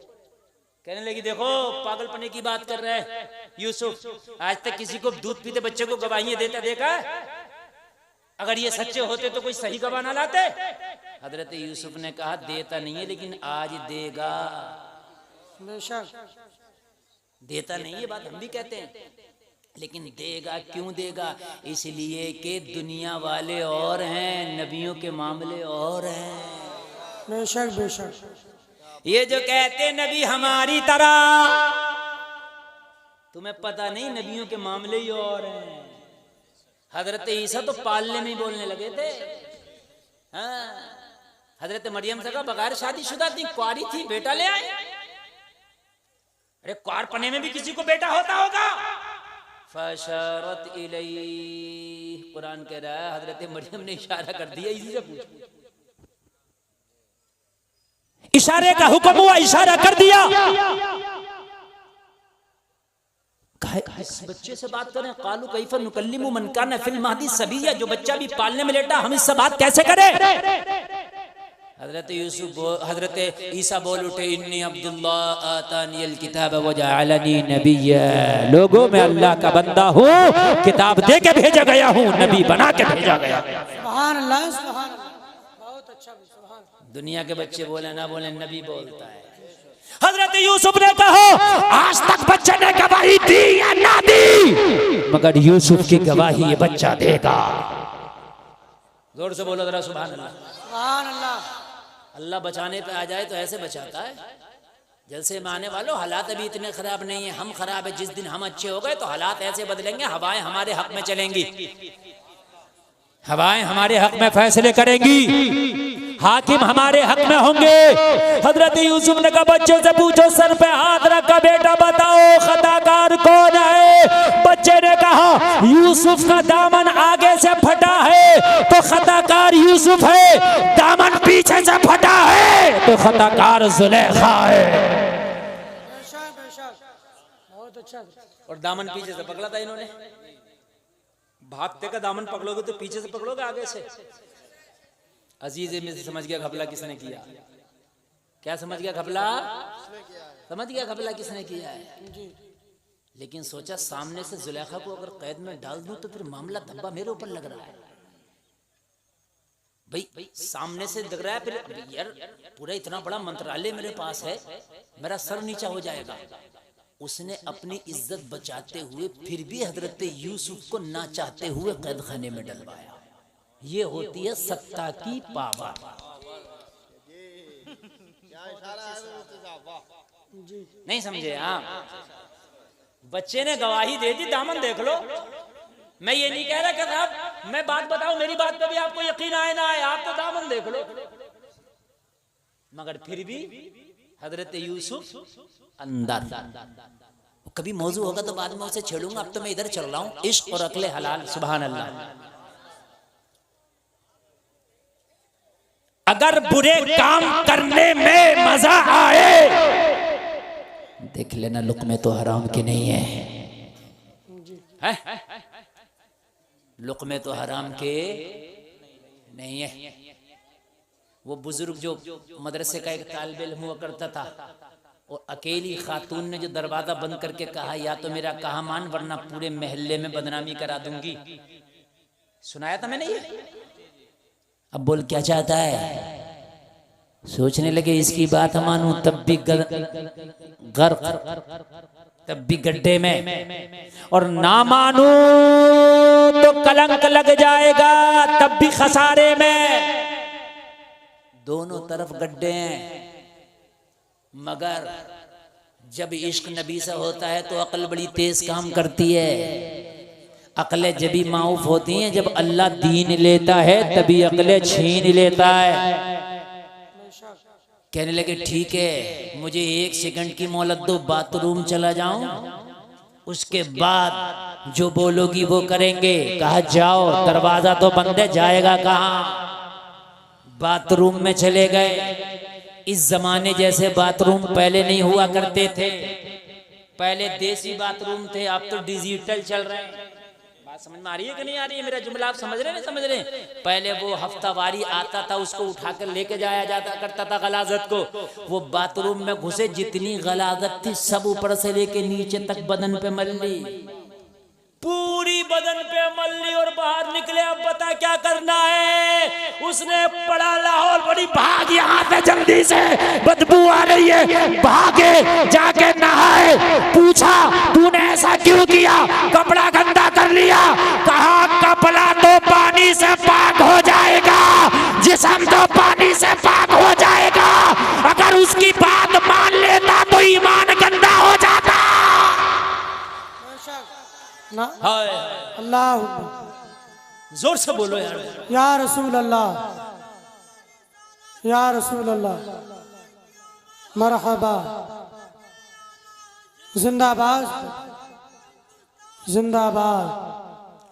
कहने लगी देखो पागलपने की बात कर रहे हैं यूसुफ, आज तक किसी को दूध पीते बच्चे को गवाहियां देता देखा? अगर ये सच्चे होते तो कोई सही गवाह ना लाते। हजरत यूसुफ ने कहा देता नहीं है लेकिन आज देगा। बेशक देता नहीं है बात हम भी कहते हैं, लेकिन देगा। क्यों देगा? इसलिए कि दुनिया वाले और हैं, नबियों के मामले और हैं। बेशक बेशक। ये जो कहते नबी हमारी तरह, तुम्हें पता नहीं नबियों के मामले ही और हैं। हजरत ईसा तो पालने में ही बोलने लगे थे। हाँ, हजरत मरियम से कहा बगैर शादीशुदा थी, कुआरी थी, बेटा ले आए। अरे कुआरपने में भी किसी को बेटा होता होगा। फशरत इलैहि, कुरान कह रहा है हजरत मरियम ने इशारा कर दिया। इसी से पूछो, इशारे का हुक्म हुआ, इशारा कर दिया। इस बच्चे से बात करें। कालू कैफा नुकल्लिमु मन काना फिल महदी सबिया, जो बच्चा भी पालने में लेटा हम इससे बात कैसे करें? हजरत ईसा बोल उठे इन्नी अब्दुल्ला आतानियल किताब व जअलनी नबिय्या, लोगों में अल्लाह का बंदा हूँ, किताब दे के भेजा गया हूँ, नबी बना के भेजा गया। सुभान अल्लाह सुभान अल्लाह। बहुत अच्छा। सुभान। दुनिया के बच्चे बोले ना बोले, नबी बोलता है। हजरत यूसुफ ने कहा आज तक बच्चे ने गवाही दी या ना दी, मगर यूसुफ की गवाही ये बच्चा देगा। जोर से बोलो जरा सुभान अल्लाह। सुभान अल्लाह। अल्लाह बचाने पे आ जाए तो ऐसे बचाता है। जलसे में आने वालों, हालात अभी इतने खराब नहीं है, हम खराब है। जिस दिन हम अच्छे हो गए तो हालात ऐसे बदलेंगे, हवाएं हमारे हक में चलेंगी, हवाएं हमारे हक में फैसले करेंगी, हाकिम हमारे हक में होंगे। हजरत यूसुफ ने कहा बच्चे से पूछो, सर पे हाथ रखा, बेटा बताओ खताकार कौन है? बच्चे ने कहा यूसुफ का दामन आगे से फटा है तो खताकार यूसुफ है, दामन पीछे से फटा है तो खताकार जुलेखा है। बेशक बेशक। बहुत अच्छा। और दामन पीछे से पकड़ा था इन्होंने। भागते का दामन पकड़ोगे तो पीछे से पकड़ोगे, आगे से। अजीज में से समझ गया घपला किसने किया? क्या समझ गया घपला? समझ गया घपला किसने किया है। लेकिन सोचा सामने से जुलेखा को अगर कैद में डाल दूं तो फिर मामला धब्बा मेरे ऊपर लग रहा है। भाई सामने से लग रहा है, फिर यार पूरा इतना बड़ा मंत्रालय मेरे पास है, मेरा सर नीचा हो जाएगा। उसने अपनी इज्जत बचाते हुए फिर भी हजरत यूसुफ को ना चाहते हुए कैद खाने में डलवाया। ये होती है सत्ता की पावर। नहीं समझे आप? बच्चे ने गवाही दे दी, दामन देख लो। मैं ये नहीं कह रहा कि साहब मैं बात बताऊं, मेरी बात पे भी आपको यकीन आए ना आए, आप तो दामन देख लो। मगर फिर भी हजरत यूसुफ अंदर। कभी मौजू होगा तो बाद में उसे छेड़ूंगा, अब तो मैं इधर चल रहा हूं, इश्क और अक्ले हलाल। सुभान अल्लाह। अगर बुरे काम करने में मजा आए, देख लेना लुक्मे तो हराम के नहीं है, लुक्मे तो हराम के नहीं है। वो बुजुर्ग जो मदरसे का एक तालिब इल्म हुआ करता था, और अकेली खातून ने जो दरवाजा बंद करके कहा, या तो मेरा कहा मान वरना पूरे मोहल्ले में बदनामी करा दूंगी। सुनाया था मैंने ये। अब बोल क्या चाहता है? सोचने लगे इसकी बात मानूं तब भी गर्क, तब भी गड्ढे में, और ना मानूं तो कलंक लग जाएगा तब भी खसारे में। दोनों तरफ गड्ढे हैं। मगर जब इश्क नबी से होता है तो अक्ल बड़ी तेज काम करती है। अक्लें जब भी माऊफ होती हैं जब अल्लाह दीन लेता है, तभी अक्लें छीन लेता है। कहने लगे ठीक है, मुझे 1 सेकंड की मोहलत दो, बाथरूम चला जाऊं, उसके बाद जो बोलोगी वो करेंगे। कहा जाओ, दरवाजा तो बंद है, जाएगा कहाँ? बाथरूम में चले गए। इस जमाने जैसे बाथरूम पहले नहीं हुआ करते थे। पहले देसी बाथरूम थे, अब तो डिजिटल चल रहे हैं। बात समझ में आ रही है कि नहीं आ रही है? मेरा जुमला आप समझ रहे हैं, नहीं समझ रहे? पहले वो हफ्तावारी आता था, उसको उठाकर लेके जाया जाता करता था गलाजत को। वो बाथरूम में घुसे, जितनी गलाजत थी सब ऊपर से लेके नीचे तक बदन पे मल ली, पूरी बदन पे मल ली, और बाहर निकले। अब बता क्या करना है? उसने पड़ा लाहौर, बड़ी भाग यहाँ पे जल्दी से, बदबू आ रही है। भागे, जाके नहाए। पूछा तूने ऐसा क्यों किया? कपड़ा गंदा कर लिया। कहा कपड़ा तो पानी से पाक हो जाएगा, जिस्म तो पानी से पाक हो जाएगा। अगर उसकी बात मान लेता तो ईमान गंदा हो जाता। ना अल्लाह, जोर से बोलो यार। या रसूल अल्लाह, या रसूल अल्लाह, मरहबा, जिंदाबाद, जिंदाबाद।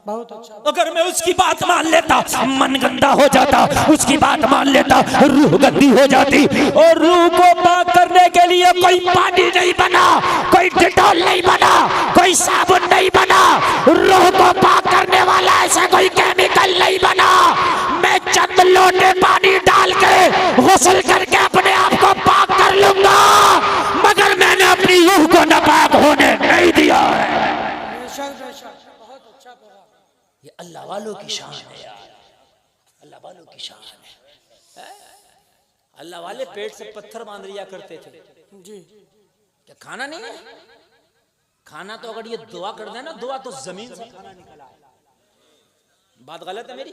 बहुत अच्छा। अगर मैं उसकी बात मान लेता मन गंदा हो जाता, उसकी बात मान लेता रूह गंदी हो जाती। और रूह को पाक करने के लिए कोई पानी नहीं बना, कोई डिटॉल नहीं बना, कोई साबुन नहीं बना। रूह को पाक करने वाला ऐसा कोई केमिकल नहीं बना। मैं चंद लोटे पानी डाल के गुस्ल करके अपने आप को पाक कर लूंगा, मगर मैंने अपनी रूह को नापाक होने नहीं दिया है। ये अल्लाह वालों की शान है यार, अल्लाह वालों की शान है। अल्लाह वाले पेट से पत्थर बांध लिया करते थे जी। क्या खाना नहीं है? खाना तो अगर ये दुआ कर दे ना, दुआ तो जमीन से खाना निकला है। बात गलत है मेरी?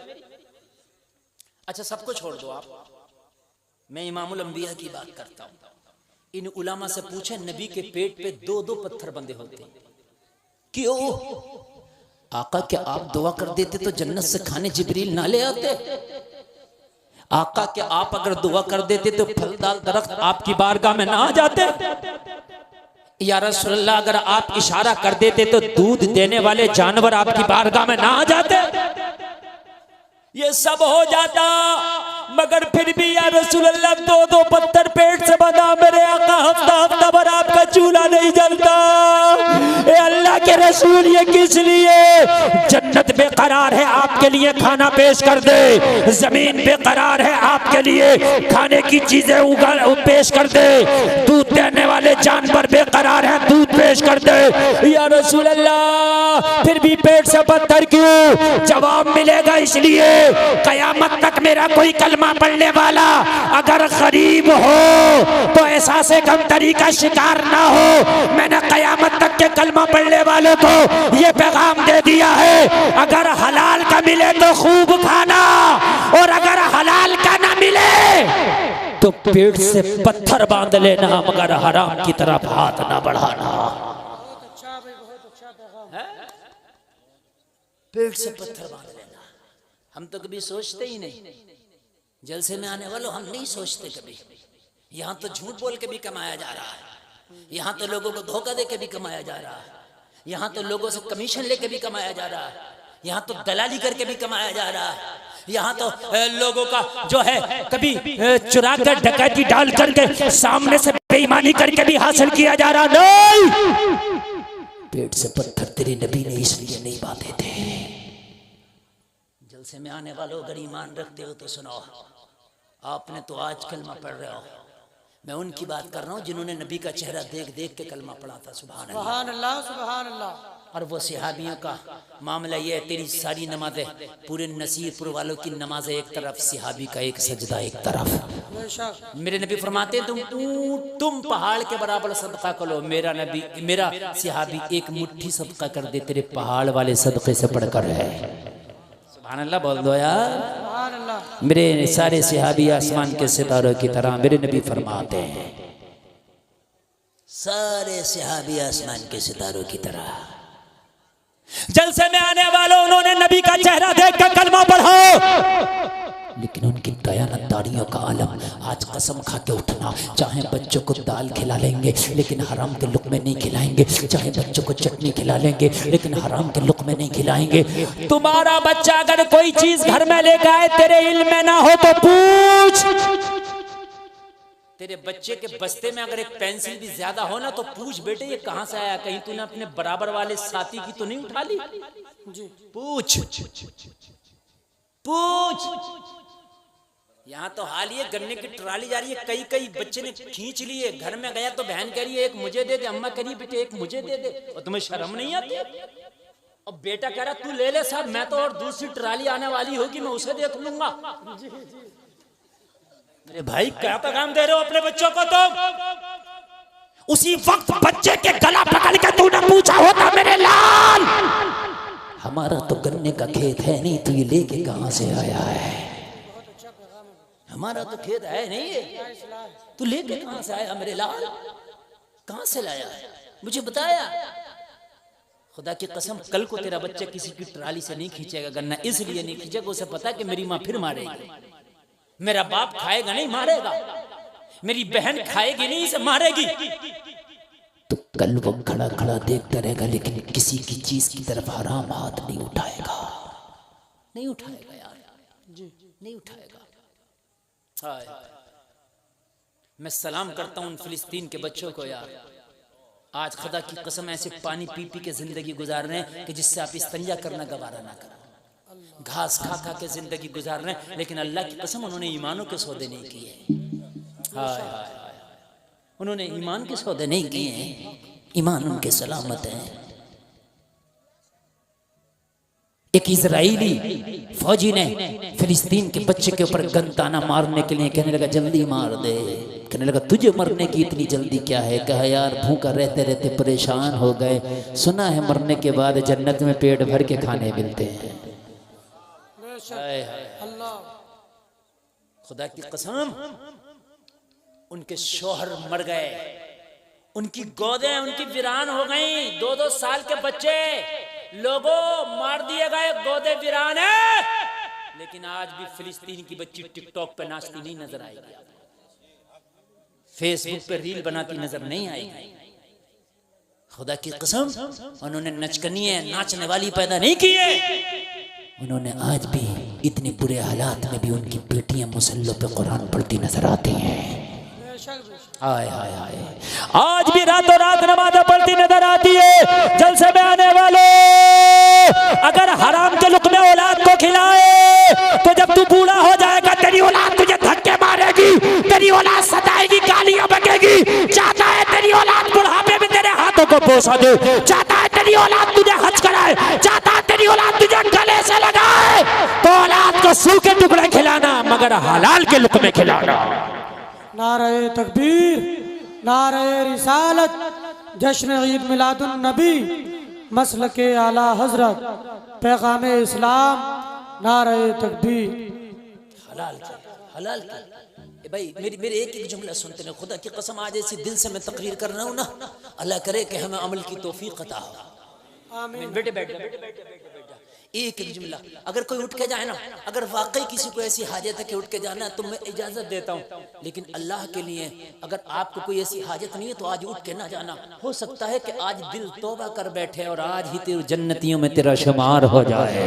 अच्छा सबको छोड़ दो आप, मैं इमामुल अंबिया की बात करता हूं। इन उलामा से पूछे, नबी के पेट पे 2-2 पत्थर बंधे होते, क्यों? आका क्या आप दुआ कर देते तो जन्नत से खाने जिब्रील ना ले आते? आका क्या आप अगर दुआ कर देते तो फलदार दरख्त आपकी बारगाह में ना आ जाते? या रसूलल्लाह अगर आप इशारा कर देते तो दूध देने वाले जानवर आपकी बारगाह में ना आ जाते? ये सब हो जाता, मगर फिर भी या रसूलल्लाह 2-2 पत्थर पेट से बंधा, मेरे आका हफ्ता भर आपका चूल्हा नहीं जलता। ए अल्लाह के रसूल, ये किस लिए? जन्नत बेकरार है, आपके लिए खाना पेश कर दे। जमीन बेकरार है, आपके लिए खाने की चीजें पेश कर दे। दूध देने वाले जानवर बेकरार है, दूध पेश कर दे। या रसूलल्लाह फिर भी पेट से पत्थर क्यों? जवाब मिलेगा इसलिए कयामत तक मेरा कोई कलमा पढ़ने वाला अगर गरीब हो तो एहसासे कमतरी का शिकार ना हो। मैंने कयामत तक के कलमा पढ़ने वालों को ये पैगाम दे दिया है, अगर हलाल का मिले तो खूब खाना, और अगर हलाल का ना मिले तो पेट से पत्थर बांध लेना, मगर हराम की तरफ हाथ ना बढ़ाना। बहुत अच्छा भाई, बहुत अच्छा पैगाम। पेट से पत्थर बांध लेना। हम तो कभी सोचते ही नहीं, जलसे में आने वालों हम नहीं सोचते कभी। यहाँ तो झूठ बोल के भी कमाया जा रहा है, यहाँ तो लोगों को धोखा दे के भी कमाया जा रहा है, यहाँ तो लोगों से कमीशन लेके भी कमाया जा रहा है, यहाँ तो दलाली करके भी कमाया जा रहा है, यहाँ तो लोगों का जो है कभी चुरा कर डकैती डाल करके सामने से बेईमानी करके भी हासिल किया जा रहा। नहीं, पेट से पत्थर तेरे नबी ने इसलिए नहीं बांधे थे। जलसे में आने वालों अगर ईमान रखते हो तो सुनो, आपने तो आज कलमा पढ़ रहे हो, मैं उनकी बात कर रहा हूँ जिन्होंने नबी का चेहरा देख देख के कलमा पढ़ा था। सुभान अल्लाह, सुभान अल्लाह, सुभान अल्लाह। और वो सहाबियों का मामला ये है, तेरी सारी नमाजें, पूरे नसीरपुर वालों की नमाजें एक तरफ, सहाबी का एक सजदा एक तरफ। बेशक मेरे नबी फरमाते हैं तुम पहाड़ के बराबर सदका करो, मेरा नबी मेरा सहाबी एक मुट्ठी सदका कर दे, तेरे पहाड़ वाले सदके से बढ़कर है। सुभान अल्लाह बोल दो यार। सुभान अल्लाह। मेरे सारे सहाबी आसमान के सितारों की तरह, मेरे नबी फरमाते हैं सारे सहाबी आसमान के सितारों की तरह। जलसे में आने वालों उन्होंने नबी का चेहरा देख कर कलमा पढ़ा, लेकिन उनकी दयानतदारियों का आलम। आज कसम खा के उठना, चाहे बच्चों को दाल खिला लेंगे लेकिन हराम के लुक़मे नहीं खिलाएंगे, चाहे बच्चों को चटनी खिला लेंगे लेकिन हराम के लुक़मे नहीं खिलाएंगे। तुम्हारा बच्चा अगर कोई चीज घर में लेकर आए तेरे इल्म में ना हो तो पूछ। तेरे बच्चे के बस्ते में अगर एक पेंसिल भी ज्यादा हो ना तो पूछ, बेटे ये कहां से आया, कहीं तूने अपने बराबर वाले साथी की तो नहीं उठा ली? जी पूछ पूछ। यहाँ तो हाल ये गन्ने की ट्राली जा रही है, कई कई बच्चे ने खींच लिए, घर में गया तो बहन कह रही है एक मुझे दे दे, अम्मा कह रही है बेटे एक मुझे दे दे, और तुम्हें शर्म नहीं आती? और बेटा कह रहा तू ले ले साहब, मैं तो और दूसरी ट्राली आने वाली होगी मैं उसे देख लूंगा। अरे भाई क्या पैगाम दे रहे हो अपने बच्चों को? तो उसी वक्त बच्चे के गला पकड़ के तूने पूछा होता मेरे लाल, हमारा तो गन्ने का खेत है नहीं, तू ये लेके कहां से आया है? हमारा तो खेत है नहीं है, तू लेके कहां से आया मेरे लाल? कहां से लाया मुझे बताया? खुदा की कसम कल को तेरा बच्चा किसी की ट्राली से नहीं खींचेगा गन्ना, इसलिए नहीं खींचेगा उसे पता है कि मेरी माँ फिर मारेगी, मेरा बाप खाएगा नहीं मारेगा, मेरी बहन खाएगी नहीं इसे मारेगी। तो कल वो खड़ा खड़ा देखता रहेगा लेकिन किसी की चीज की तरफ हराम हाथ नहीं उठाएगा, नहीं उठाएगा यार, नहीं उठाएगा। मैं सलाम करता हूं उन फिलिस्तीन के बच्चों को यार, आज खुदा की कसम ऐसे पानी पी पी के जिंदगी गुजार रहे हैं कि जिससे आप इस्तंजा करना गवारा ना करो, घास खा खा के जिंदगी गुजार रहे हैं, लेकिन अल्लाह की कसम उन्होंने ईमानों के सौदे नहीं किए। हाय उन्होंने ईमान के सौदे नहीं किए हैं, ईमान उनके सलामत है। एक इजराइली फौजी ने फिलिस्तीन के बच्चे के ऊपर गनताना मारने के लिए कहने लगा जल्दी मार दे, कहने लगा तुझे मरने की इतनी जल्दी क्या है? कहा यार भूखा रहते रहते परेशान हो गए, सुना है मरने के बाद जन्नत में पेट भर के खाने मिलते हैं। अल्लाह खुदा की कसम उनके शौहर मर गए, उनकी गोदें उनकी वीरान हो गई, 2-2 साल के बच्चे लोगों मार दिए गए, गोदे वीरान है। लेकिन आज भी फिलिस्तीन की बच्ची टिकटॉक पे नाचती नहीं नजर आएगी, फेसबुक पे रील बनाती नजर नहीं आएगी। खुदा की कसम उन्होंने नचकनिए नाचने वाली पैदा नहीं की है, उन्होंने आज भी इतने बुरे हालात में भी उनकी बेटियां मुसल्लों पे कुरान पढ़ती नजर आती हैं। हाय हाय हाय, आज भी रातों रात नमाज़ पढ़ती नजर आती है। जलसे में आने वाले अगर हराम के लुक़मे औलाद को खिलाए तो जब तू बूढ़ा हो जाएगा तेरी औलाद तुझे धक्के मारेगी, तेरी औलाद सताएगी, गालियां बकेगी। चाहता है तेरी औलाद बुढ़ापे में तेरे हाथों को बोसा दे, चाहता है तेरी औलाद तुझे हज कराए, चाहता है तेरी औलाद तुझे गले से लगाए, तो औलाद को सूखे टुकड़े खिलाना मगर हलाल के लुक़मे खिलाना। नारे तकबीर, नारे रिसालत, जश्न ईद मिलादुन नबी, मसलके आला हजरत, पैगाम इस्लाम, नारे तकबीर। हलाल के भाई मेरे एक जुमला सुनते हैं, खुदा की कसम आज ऐसी दिल से मैं तकरीर कर रहा हूँ ना, अल्लाह करे कि हमें अमल की तौफीक अता हो। आमीन। बेटे बैठ एक एक जुमला। अगर कोई उठ के जाए ना, अगर वाकई किसी को ऐसी हाजत है कि उठ के जाना है तो मैं इजाजत देता हूँ, लेकिन अल्लाह के लिए अगर आपको कोई ऐसी हाजत नहीं है तो आज उठ के ना जाना। हो सकता है कि आज दिल तौबा कर बैठे और आज ही तेरे जन्नतियों में तेरा शुमार हो जाए।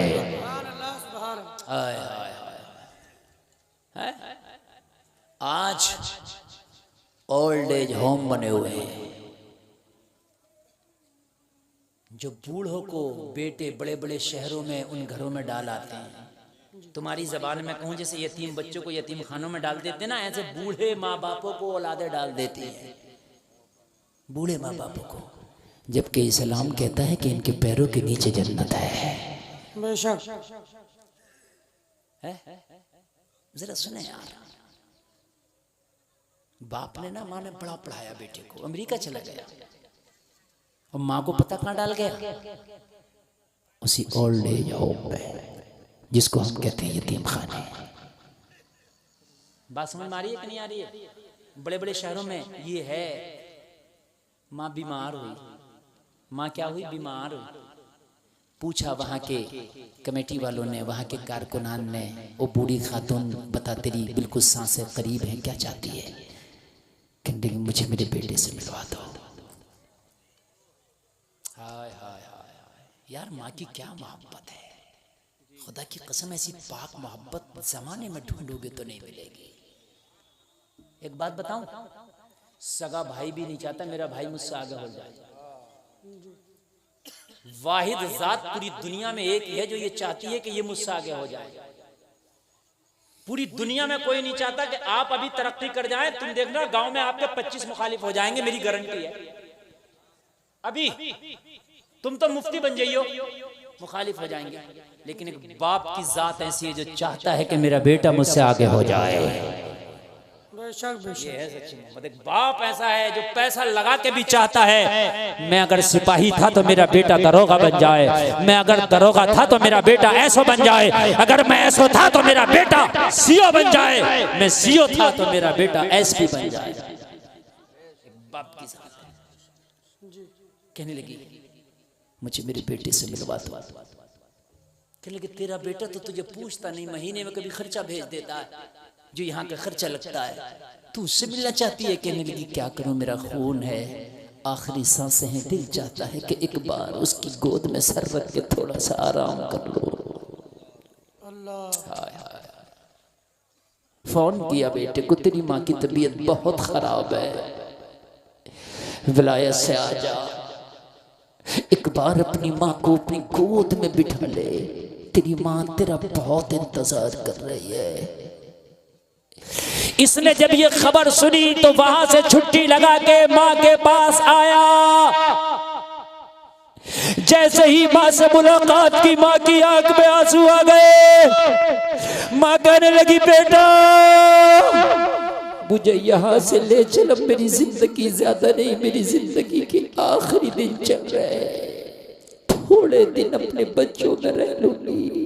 हाय हाय हाय। आज ओल्ड एज होम बने हुए हैं, जो बूढ़ों को बेटे बड़े बड़े शहरों में उन घरों में डाल आते हैं। तुम्हारी जबान में कहूँ जैसे यतीम बच्चों को यतीम खानों में डाल देते ना, ऐसे बूढ़े माँ बापों को औलादे डाल देती हैं, बूढ़े माँ बापों को। जबकि इस्लाम कहता है कि इनके पैरों के नीचे जन्नत है। बेशक जरा सुने यार, बाप ने ना, माँ ने बड़ा पढ़ाया बेटे को, अमेरिका चला गया और माँ को पता कहाँ डाल गया? उसी ओल्ड एज होम में, जिसको हम कहते हैं यतीम खाने। बात समझ में आ रही है कि नहीं आ रही है? बड़े बड़े शहरों में ये है। माँ बीमार हुई, माँ क्या हुई? बीमार हुई। पूछा वहाँ के कमेटी वालों ने, वहाँ के कारकुनान ने, वो बूढ़ी खातून बता तेरी बिल्कुल सांसें करीब हैं, क्या चाहती है? कहने लगी मुझे मेरे बेटे से मिलवा दो। हाय हाय हाय यार, माँ की क्या मोहब्बत है। खुदा की कसम, ऐसी पाक मोहब्बत जमाने में ढूंढोगे तो नहीं मिलेगी। एक बात बताऊं, सगा भाई भी नहीं चाहता मेरा भाई मुझसे आगे हो जाए। वाहिद जात पूरी दुनिया में एक ही है जो ये चाहती है कि ये मुझसे आगे हो जाए। पूरी दुनिया में कोई नहीं चाहता कि आप अभी तरक्की कर जाएं। तुम देखना गांव में आपके 25 मुखालिफ हो जाएंगे, मेरी गारंटी है। अभी तुम तो मुफ्ती बन जाइयो, मुखालिफ हो जाएंगे। लेकिन एक बाप की जात ऐसी है जो चाहता है कि मेरा बेटा मुझसे आगे हो जाए। ये है सच्ची मोहब्बत। एक बाप ऐसा है जो पैसा लगा के भी चाहता है, मैं अगर सिपाही था तो मेरा बेटा दरोगा बन जाए, मैं अगर दरोगा था तो मेरा बेटा ऐसो बन जाए, अगर मैं ऐसो था तो मेरा बेटा सीओ बन जाए, मैं सीओ था तो मेरा बेटा एसपी बन जाए। बाप की जात है। कहने लगी मुझे मेरे बेटे से मिलवा दो। कहने लगी तेरा बेटा तो तुझे पूछता नहीं, महीने में कभी खर्चा भेज देता है जो यहाँ का खर्चा लगता है, तू उससे मिलना चाहती है। कहने लगी क्या करूं, मेरा खून है, आखिरी सांसें हैं, दिल चाहता है कि एक बार उसकी गोद में सर रख के थोड़ा सा आराम कर लो। हाय हाय। फोन किया बेटे को, तेरी माँ की तबीयत बहुत खराब है, विलायत से आ जा, एक बार अपनी माँ को अपनी गोद में बिठा ले, तेरी माँ तेरा बहुत इंतजार कर रही है। इसने जब ये खबर सुनी तो वहां से छुट्टी लगा के माँ के पास आया। जैसे ही माँ से मुलाकात की, माँ की आंख में आंसू आ गए। माँ कहने लगी बेटा मुझे यहाँ से ले चल, अब मेरी जिंदगी ज्यादा नहीं, मेरी जिंदगी के आखिरी दिन चल रहे हैं, थोड़े दिन अपने बच्चों में रह लूंगी।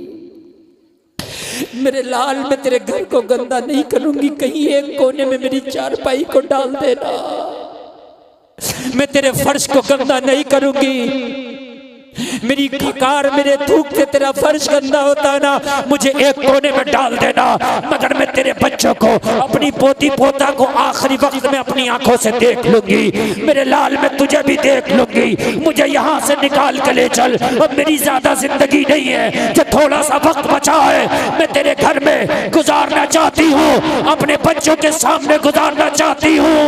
मेरे लाल, मैं तेरे घर को गंदा नहीं करूंगी, कहीं एक कोने में मेरी चारपाई को डाल देना, मैं तेरे फर्श को गंदा नहीं करूंगी। मेरी कार, मेरे थूक से तेरा फर्श गंदा होता ना, मुझे एक कोने में डाल देना, मगर मैं तेरे बच्चों को, अपनी पोती पोता को आखिरी वक्त में अपनी आंखों से देख लूंगी। मेरे लाल, मैं तुझे भी देख लूंगी, मुझे यहाँ से निकाल के ले चल। अब मेरी ज्यादा जिंदगी नहीं है, जो थोड़ा सा वक्त बचा है मैं तेरे घर में गुजारना चाहती हूँ, अपने बच्चों के सामने गुजारना चाहती हूँ।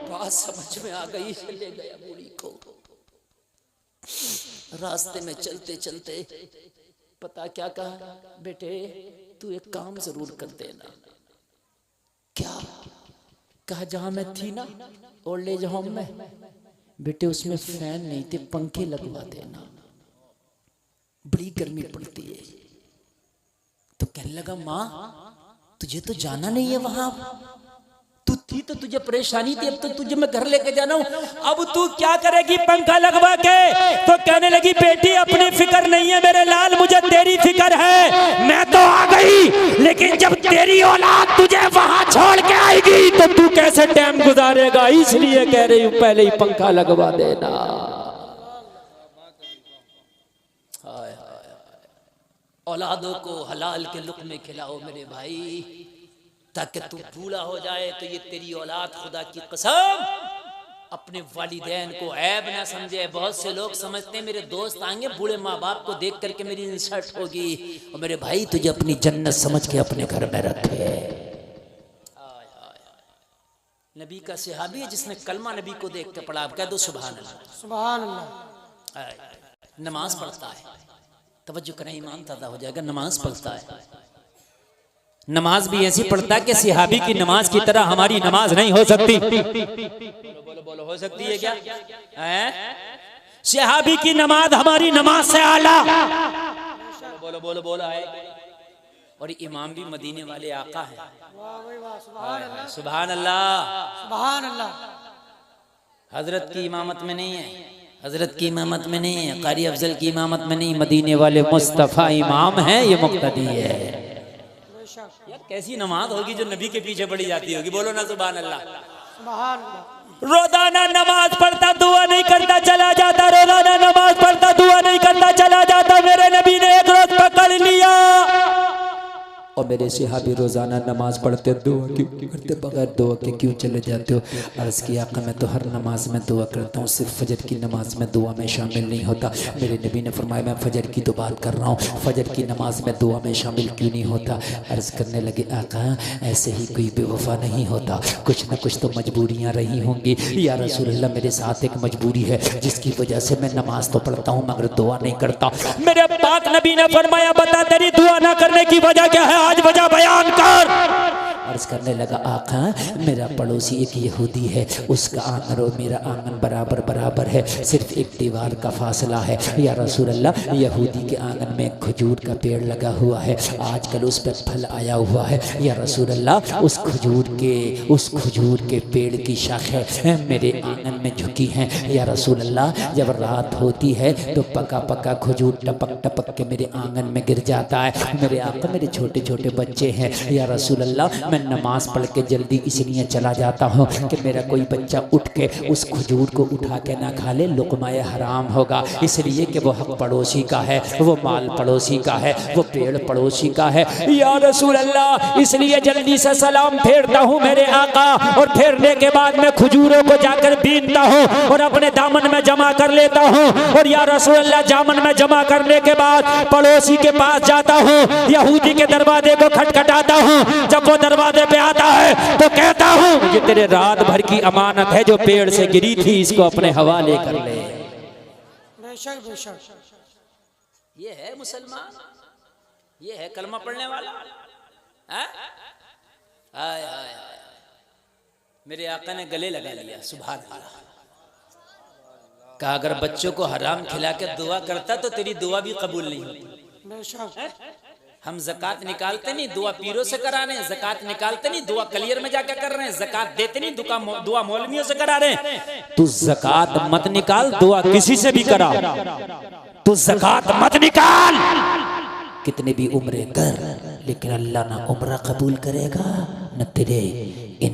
बात समझ में आ गई। ले गया बूढ़ी को। रास्ते में चलते चलते पता क्या कहा, बेटे तू एक काम जरूर कर देना। क्या कहा? जहां मैं थी ना ओल्ड एज होम में, बेटे उसमें फैन नहीं थे, पंखे लगवा देना, बड़ी गर्मी पड़ती है। तो कहने लगा माँ तुझे तो जाना नहीं है वहां, तू थी तो तुझे परेशानी थी, अब तो तुझे मैं घर लेके जाना हूं, अब तू क्या करेगी पंखा लगवा के? तो कहने लगी बेटी अपनी फिक्र नहीं है मेरे लाल, मुझे तेरी फिक्र है। मैं तो आ गई, लेकिन जब तेरी औलाद तुझे वहां छोड़ के आएगी तो तू कैसे टाइम गुजारेगा, इसलिए कह रही हूं पहले ही पंखा लगवा देना। हाय हाय, औलादों को हलाल के लुक़्मे खिलाओ मेरे भाई, ताकि तू बूढ़ा हो जाए तो ये तेरी औलाद खुदा की कसम अपने वालिदैन को ऐब ना समझे। बहुत से लोग समझते हैं मेरे दोस्त आएंगे बूढ़े माँ बाप को देख करके मेरी इंसल्ट होगी, और मेरे भाई तुझे अपनी जन्नत समझ के अपने घर में रखे। नबी का सहाबी है जिसने कलमा नबी को देख के पढ़ा, आप कह दो सुभान अल्लाह। सुभान अल्लाह। नमाज पढ़ता है, तवज्जो करें ईमान ताज़ा हो जाएगा। नमाज पढ़ता है, नमाज भी ऐसी पढ़ता है कि सिहाबी की नमाज की तरह हमारी नमाज नहीं हो सकती। बोलो बोलो, हो सकती है क्या? सिहाबी की नमाज हमारी नमाज से आला। बोलो बोलो बोलो आए। और इमाम भी मदीने वाले आका है। सुभान अल्लाह। सुभान अल्लाह। हजरत की इमामत में नहीं है, हजरत की इमामत में नहीं है, कारी अफजल की इमामत में नहीं, मदीने वाले मुस्तफ़ा इमाम हैं, ये मुक्तदी है। यार कैसी नमाज होगी जो नबी के पीछे पड़ी जाती होगी, बोलो ना सुभान अल्लाह। सुभान अल्लाह। रोजाना नमाज पढ़ता दुआ नहीं करता चला जाता, रोजाना नमाज पढ़ता दुआ नहीं करता चला जाता। मेरे नबी ने एक रोज पकड़ लिया, और मेरे सिहाबी रोजाना नमाज पढ़ते दुआ क्यों करते, बगैर दुआ के क्यों चले जाते हो? अर्ज किया कि मैं तो हर नमाज में दुआ करता हूँ, सिर्फ फजर की नमाज में दुआ में शामिल नहीं होता। मेरे नबी ने फरमाया मैं फजर की तो बात कर रहा हूँ, फजर की नमाज में दुआ में शामिल क्यों नहीं होता? अर्ज करने लगे आका ऐसे ही कोई बेवफा नहीं होता, कुछ न कुछ तो मजबूरियाँ रही होंगी। या रसूल अल्लाह मेरे साथ एक मजबूरी है जिसकी वजह से मैं नमाज तो पढ़ता हूँ मगर दुआ नहीं करता। मेरे पाक नबी ने फरमाया बता तेरी दुआ ना करने की वजह क्या है, आज वजह बयान कर। अर्ज करने लगा आका मेरा पड़ोसी एक यहूदी है, उसका आंगन और मेरा आंगन बराबर बराबर है, सिर्फ एक दीवार का फासला है। या रसूल अल्लाह यहूदी के आंगन में खजूर का पेड़ लगा हुआ है, आजकल उस पर फल आया हुआ है। या रसूल अल्लाह उस खजूर के पेड़ की शाखें मेरे आंगन में झुकी हैं। या रसूल अल्लाह जब रात होती है तो पका पका खजूर टपक टपक के मेरे आंगन में गिर जाता है। मेरे आका मेरे छोटे छोटे बच्चे हैं, या रसूल अल्लाह मैं नमाज पढ़ के जल्दी इसलिए चला जाता हूँ कि मेरा कोई बच्चा उठ के उस खजूर को उठा के ना खा ले, लुक़माए हराम होगा, इसलिए कि वो हक पड़ोसी का है, वो माल पड़ोसी का है, वो पेड़ पड़ोसी का है। या रसूल अल्लाह इसलिए जल्दी से सलाम फेरता हूँ मेरे आका, और फेरने के बाद मैं खजूरों को जाकर बीनता हूँ और अपने दामन में जमा कर लेता हूँ। और या रसूल अल्लाह दामन में जमा करने के बाद पड़ोसी के पास जाता हूँ, यहूदी के दरवाजे को खटखटाता हूँ। जब वो दरवाजे पे आता है तो कहता हूँ ये तेरे रात भर की अमानत है जो पेड़ से गिरी थी, इसको अपने हवाले कर ले। बेशक बेशक। ये है मुसलमान, ये है कलमा पढ़ने वाला। आय आय आय। मेरे आका ने गले लगा लिया, सुभान अल्लाह। कहा अगर बच्चों को हराम खिला के दुआ करता तो तेरी दुआ भी कबूल नहीं होती। बेशक। हम ज़कात निकालते नहीं, दुआ पीरों से करा रहे हैं, ज़कात निकालते नहीं, दुआ कलियर में जाकर कर रहे हैं, ज़कात देते नहीं, दुआ मौलवियों से करा रहे हैं। तू ज़कात मत निकाल, दुआ किसी से भी करा, तू ज़कात मत निकाल। कितने भी उम्रे कर, लेकिन अल्लाह ना उम्र कबूल करेगा न तेरे इन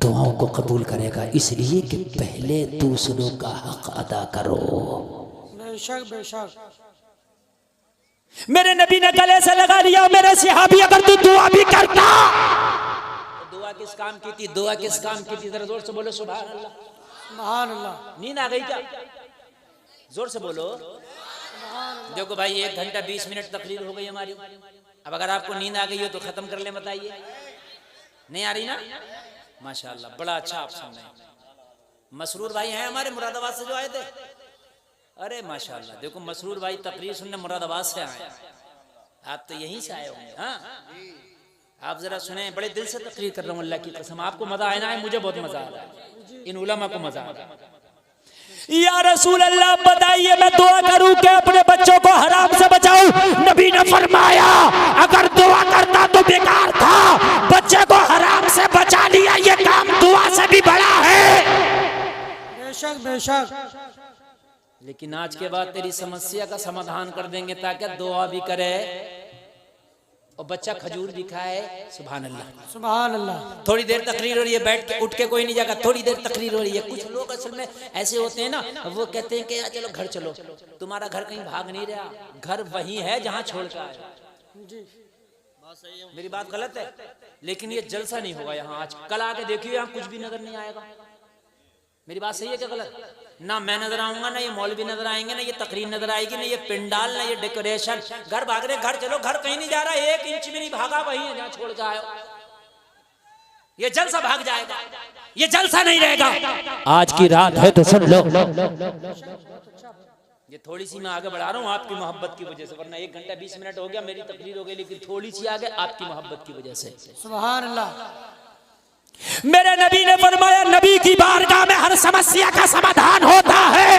दुआओं को कबूल करेगा, इसलिए कि पहले दूसरों का हक अदा करो। बेशक बेशक। मेरे नबी ने गले से लगा लिया, मेरे सिहाबी अगर तू दुआ भी करता। दुआ किस काम की थी, दुआ किस काम की थी, जरा जोर से बोलो सुभान अल्लाह। सुभान अल्लाह। नींद आ गई क्या? जोर से बोलो। देखो भाई 1 घंटा 20 मिनट तकरीर हो गई हमारी, अब अगर आपको नींद आ गई हो तो खत्म कर ले, बताइए। नहीं आ रही ना? माशाअल्लाह बड़ा अच्छा आप सुन रहे हैं। मसरूर भाई हैं हमारे मुरादाबाद से जो आए थे, अरे माशाअल्लाह। देखो मसरूर भाई तकरीर सुनने मुरादाबाद से आए, आप तो यहीं से आए होंगे। हाँ आप जरा सुने, बड़े दिल से तकरीर कर रहा हूँ, अल्लाह की कसम। आपको मजा आया ना है, मुझे बहुत मजा आ रहा है, इन उलमा को मजा आ रहा है। या रसूल अल्लाह बताइए मैं दुआ करूं कि अपने बच्चों को हराम से बचाऊं? नबी ने फरमाया अगर दुआ करता तो बेकार था, बच्चे को हराम से बचा लिया, ये काम दुआ से भी बड़ा है। बेशक बेशक। लेकिन आज के बाद तेरी समस्या का समाधान कर देंगे ताकि दुआ भी करे और बच्चा खजूर भी खाए। सुभान अल्लाह सुभान अल्लाह। थोड़ी देर तकरीर हो रही है, बैठ के उठ के कोई नहीं जाएगा, थोड़ी देर तकरीर हो रही है। कुछ लोग असल में ऐसे होते हैं ना, वो कहते हैं कि यार चलो घर चलो, तुम्हारा घर कहीं भाग नहीं रहा, घर वही है जहाँ छोड़ कर आए। जी मेरी बात गलत है? लेकिन ये जलसा नहीं होगा यहाँ आज। कल आके देखिए यहाँ कुछ भी नजर नहीं आएगा। मेरी बात सही है क्या गलत? ना मैं नजर आऊंगा, ना ये मौलवी नजर आएंगे, ना ये तकरीर नजर आएगी, ना ये पिंडाल, ना ये डेकोरेशन। घर भाग रहे, घर चलो, घर कहीं नहीं जा रहा, 1 इंच भी नहीं भागा, वही है जहाँ छोड़ के आए हो। ये जलसा भाग जाएगा, ये जलसा नहीं रहेगा। आज की रात है तो सुन लो। ये थोड़ी सी मैं आगे बढ़ा रहा हूँ आपकी मोहब्बत की वजह से, वरना 1 घंटा 20 मिनट हो गया, मेरी तकरीर हो गई, लेकिन थोड़ी सी आगे आपकी मोहब्बत की वजह से। सुभान अल्लाह। मेरे नबी ने फरमाया नबी की बारगाह में हर समस्या का समाधान होता है।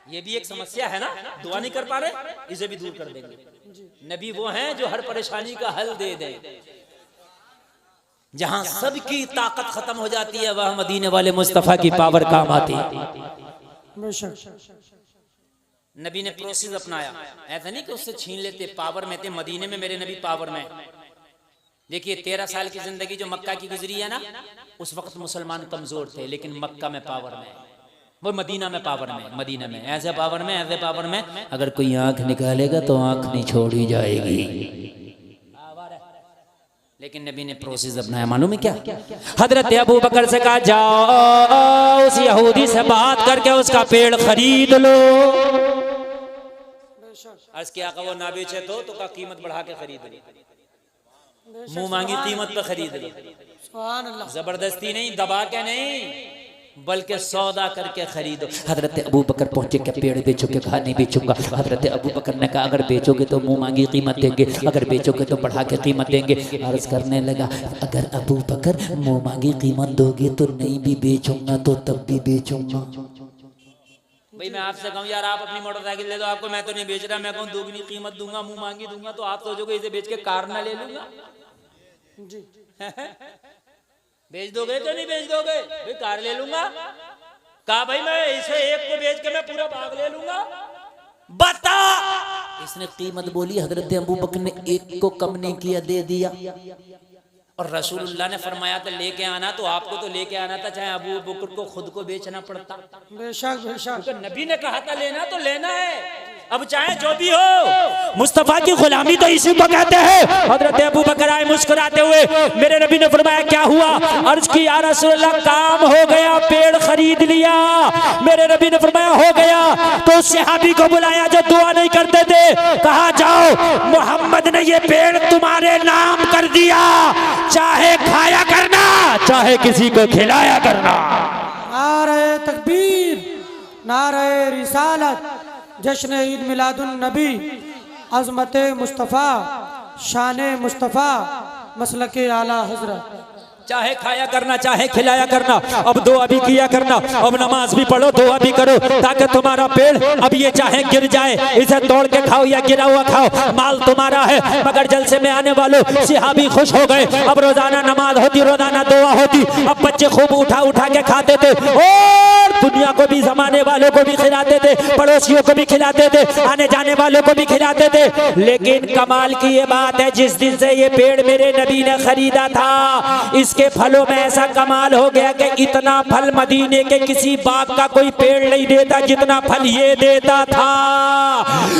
ये भी एक समस्या है ना, दुआ नहीं कर पा रहे, इसे भी दूर कर देंगे। नबी वो हैं जो हर परेशानी का हल दे दें। जहां सबकी ताकत खत्म हो जाती है, वह मदीने वाले मुस्तफा की पावर काम आती है। नबी ने प्रोसेस अपनाया, ऐसा नहीं कि उससे छीन लेते, पावर में थे। मदीने में मेरे नबी पावर में। देखिए 13 साल की जिंदगी जो मक्का की गुजरी है ना, उस वक्त मुसलमान कमजोर थे, लेकिन मक्का में पावर में, वो मदीना में पावर में, मदीना में ऐसे पावर में, ऐसे पावर में अगर कोई आंख निकालेगा तो आंख नहीं छोड़ी जाएगी। लेकिन नबी ने प्रोसेस अपनाया। मालूम है क्या? हजरत अबू बकर से कहा जाओ उस यहूदी से बात करके उसका पेड़ खरीद लो। अर्ज किया वो ना बेचे तो का कीमत बढ़ा के खरीद ली, मुंह मांगी कीमत पे खरीद ली। सुभान अल्लाह। जबरदस्ती नहीं, दबा के नहीं, बल्कि सौदा करके खरीदो। हजरत अबू बकर पहुंचे, क्या पेड़ बेचोगे? कहा नहीं बेचूंगा। हजरत अबू बकर ने कहा अगर बेचोगे तो मुंह मांगी कीमत देंगे, अगर बेचोगे तो बढ़ा के कीमत देंगे। अर्ज करने लगा अगर अबू बकर मुंह मांगी कीमत दोगे तो नहीं भी बेचूंगा, तो तब भी बेचूंगा। भाई मैं आपसे कहूँ यार आप अपनी मोटरसाइकिल ले दो, आपको मैं तो नहीं बेच रहा, मैं कहूँ दोगुनी कीमत दूंगा, मुंह मांगी दूंगा, तो आप सोचोगे इसे बेच के कार ना ले लूंगा। जी बेच दोगे तो नहीं बेच दोगे? भाई कार ले लूंगा। कहा भाई मैं इसे एक को बेच के मैं पूरा बाग ले लूंगा। बता, इसने कीमत बोली, हजरत अबू बकर ने एक को कम नहीं किया, दे दिया। और रसूलुल्लाह ने फरमाया था लेके आना, तो आपको तो लेके आना था, चाहे अबू बकर को खुद को बेचना पड़ता। बेशक बेशक। तो नबी ने कहा था लेना तो लेना है, अब चाहे जो भी हो। मुस्तफा की गुलामी तो इसी को कहते हैं। हजरत अबू बकर आए मुस्कुराते हुए, मेरे नबी ने फरमाया क्या हुआ? अर्ज की या रसूलल्लाह काम हो गया, पेड़ खरीद लिया। मेरे नबी ने फरमाया हो गया, तो उस सहाबी को बुलाया जो दुआ नहीं करते थे, कहा जाओ मोहम्मद ने ये पेड़ तुम्हारे नाम कर दिया, चाहे खाया करना चाहे किसी को खिलाया करना। नारे तकबीर, नारे रिसालत, जश्न ईद मिलादुन नबी, अज़मत मुस्तफ़ा, शान मुस्तफ़ा, मसलके आला हजरत। चाहे खाया करना चाहे खिलाया करना, अब दुआ भी किया करना, अब नमाज भी पढ़ो, दुआ भी करो, ताकि तुम्हारा पेड़ अब ये चाहे गिर जाए, इसे तोड़ के खाओ या गिरा हुआ खाओ, माल तुम्हारा है। मगर जलसे में आने वालों सहाबी खुश हो गए। अब रोजाना नमाज होती, रोजाना दुआ होती, अब बच्चे खूब उठा उठा के खाते थे और दुनिया को भी, जमाने वालों को भी खिलाते थे, पड़ोसियों को भी खिलाते थे, आने जाने वालों को भी खिलाते थे। लेकिन कमाल की ये बात है, जिस दिन से ये पेड़ मेरे नबी ने खरीदा था, के फलों में ऐसा कमाल हो गया कि इतना फल मदीने के किसी बाग का कोई पेड़ नहीं देता जितना फल ये देता था।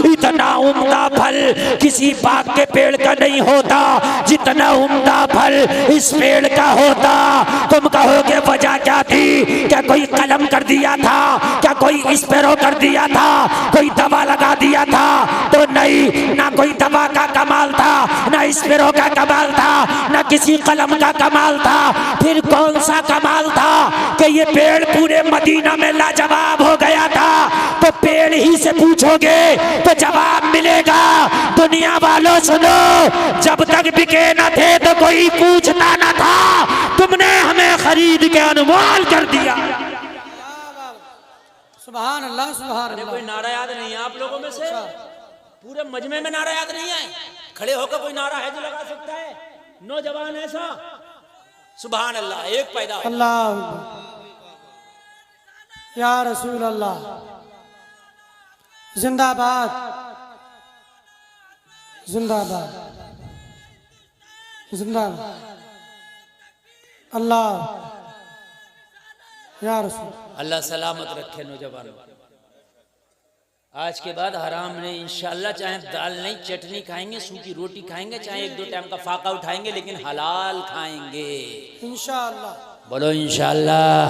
इतना उम्दा फल किसी बाग के पेड़ का नहीं होता जितना उम्दा फल इस पेड़ का होता। तुम कहोगे वजह क्या थी? क्या कोई कलम कर दिया था? क्या कोई स्प्रे कर दिया था? कोई दवा लगा दिया था? तो नहीं, ना कोई दवा का कमाल था, ना स्प्रे का कमाल था, ना किसी कलम का कमाल था। फिर कौन सा कमाल था कि ये पेड़ पूरे मदीना में लाजवाब हो गया था? तो पेड़ ही से पूछोगे तो जवाब मिलेगा। दुनिया वालों सुनो, जब तक बिके न थे तो कोई पूछता न था, तुमने हमें खरीद के अनमोल कर दिया। सुभान अल्लाह, सुभान अल्लाह। कोई नारा याद नहीं है आप लोगों में से? पूरे मजमे में नारा याद नहीं है? खड़े होकर कोई नारा है जो लगा सकता है? नौजवान ऐसा सुभान अल्लाह, एक पैदा अल्लाह या रसूल अल्लाह, जिंदाबाद जिंदाबाद जिंदाबाद, अल्लाह या रसूल। अल्लाह सलामत रखे नौजवानों। आज के बाद हराम नहीं, इंशाल्लाह चाहे दाल नहीं चटनी खाएंगे, सूखी रोटी खाएंगे, चाहे 1-2 टाइम का फाका उठाएंगे, लेकिन हलाल खाएंगे इंशाअल्लाह। बोलो इंशाल्लाह।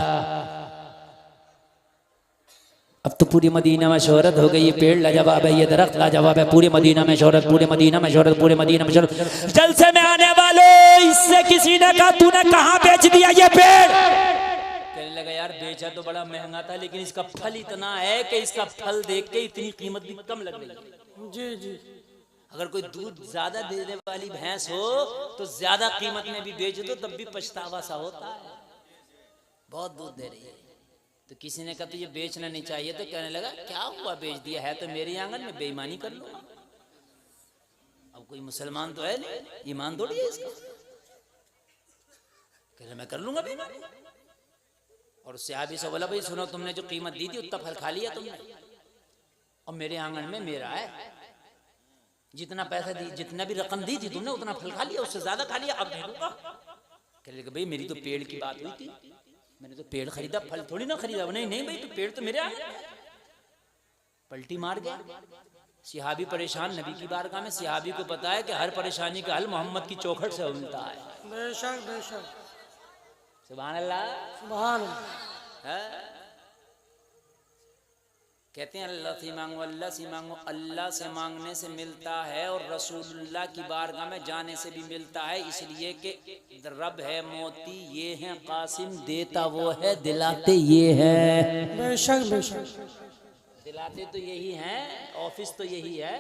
अब तो पूरी मदीना में शोहरत हो गई, ये पेड़ लाजवाब है, ये दरख्त लाजवाब है, पूरे मदीना में शोहरत, पूरे मदीना में शोहरत, पूरे मदीना में शोहरत। जलसे में आने वालों, इससे किसी ने कहा तूने कहाँ बेच दिया ये पेड़? कहने लगा यार बेचा तो बड़ा महंगा था, लेकिन इसका फल इतना है कि इसका फल देख के इतनी कीमत भी कम लग रही है। जी जी। अगर कोई दूध ज्यादा देने वाली भैंस हो तो ज्यादा कीमत में भी बेच दो तब भी पछतावा सा होता है, बहुत दूध दे रही है। तो किसी ने कहा तो ये बेचना नहीं चाहिए, तो कहने लगा क्या हुआ बेच दिया है तो मेरे आंगन में बेईमानी कर लो। अब कोई मुसलमान तो है नहीं, ईमान थोड़ी है इसका। कह रहे मैं कर लूंगा बेईमानी। और उससे आगे से बोला भाई सुनो, तुमने जो कीमत दी थी उतना फल खा लिया तुमने, और मेरे आंगन में मेरा है, जितना पैसा दी, जितना भी रकम दी थी तुमने उतना फल खा लिया, उससे ज्यादा खा लिया, अब नहीं दूंगा। कह रहे भाई मेरी तो पेड़ की बात हुई थी, मैंने तो पेड़ खरीदा, फल थोड़ी ना खरीदा। नहीं नहीं भाई तो पेड़ तो मेरे आंगन में। पलटी मार गया सिहाबी परेशान। नबी की बारगाह में सिहाबी को पता है कि हर परेशानी का हल मोहम्मद की चौखट से मिलता है। बेशक बेशक। सुभान अल्लाह सुभान अल्लाह। कहते हैं अल्लाह से मांगो, अल्लाह से मांगो, अल्लाह से मांगने से मिलता है और रसूलुल्लाह की बारगाह में जाने से भी मिलता है, इसलिए कि रब है मोती ये है कासिम, देता वो है दिलाते ये है। बेशक बेशक। दिलाते तो यही हैं, ऑफिस तो यही है।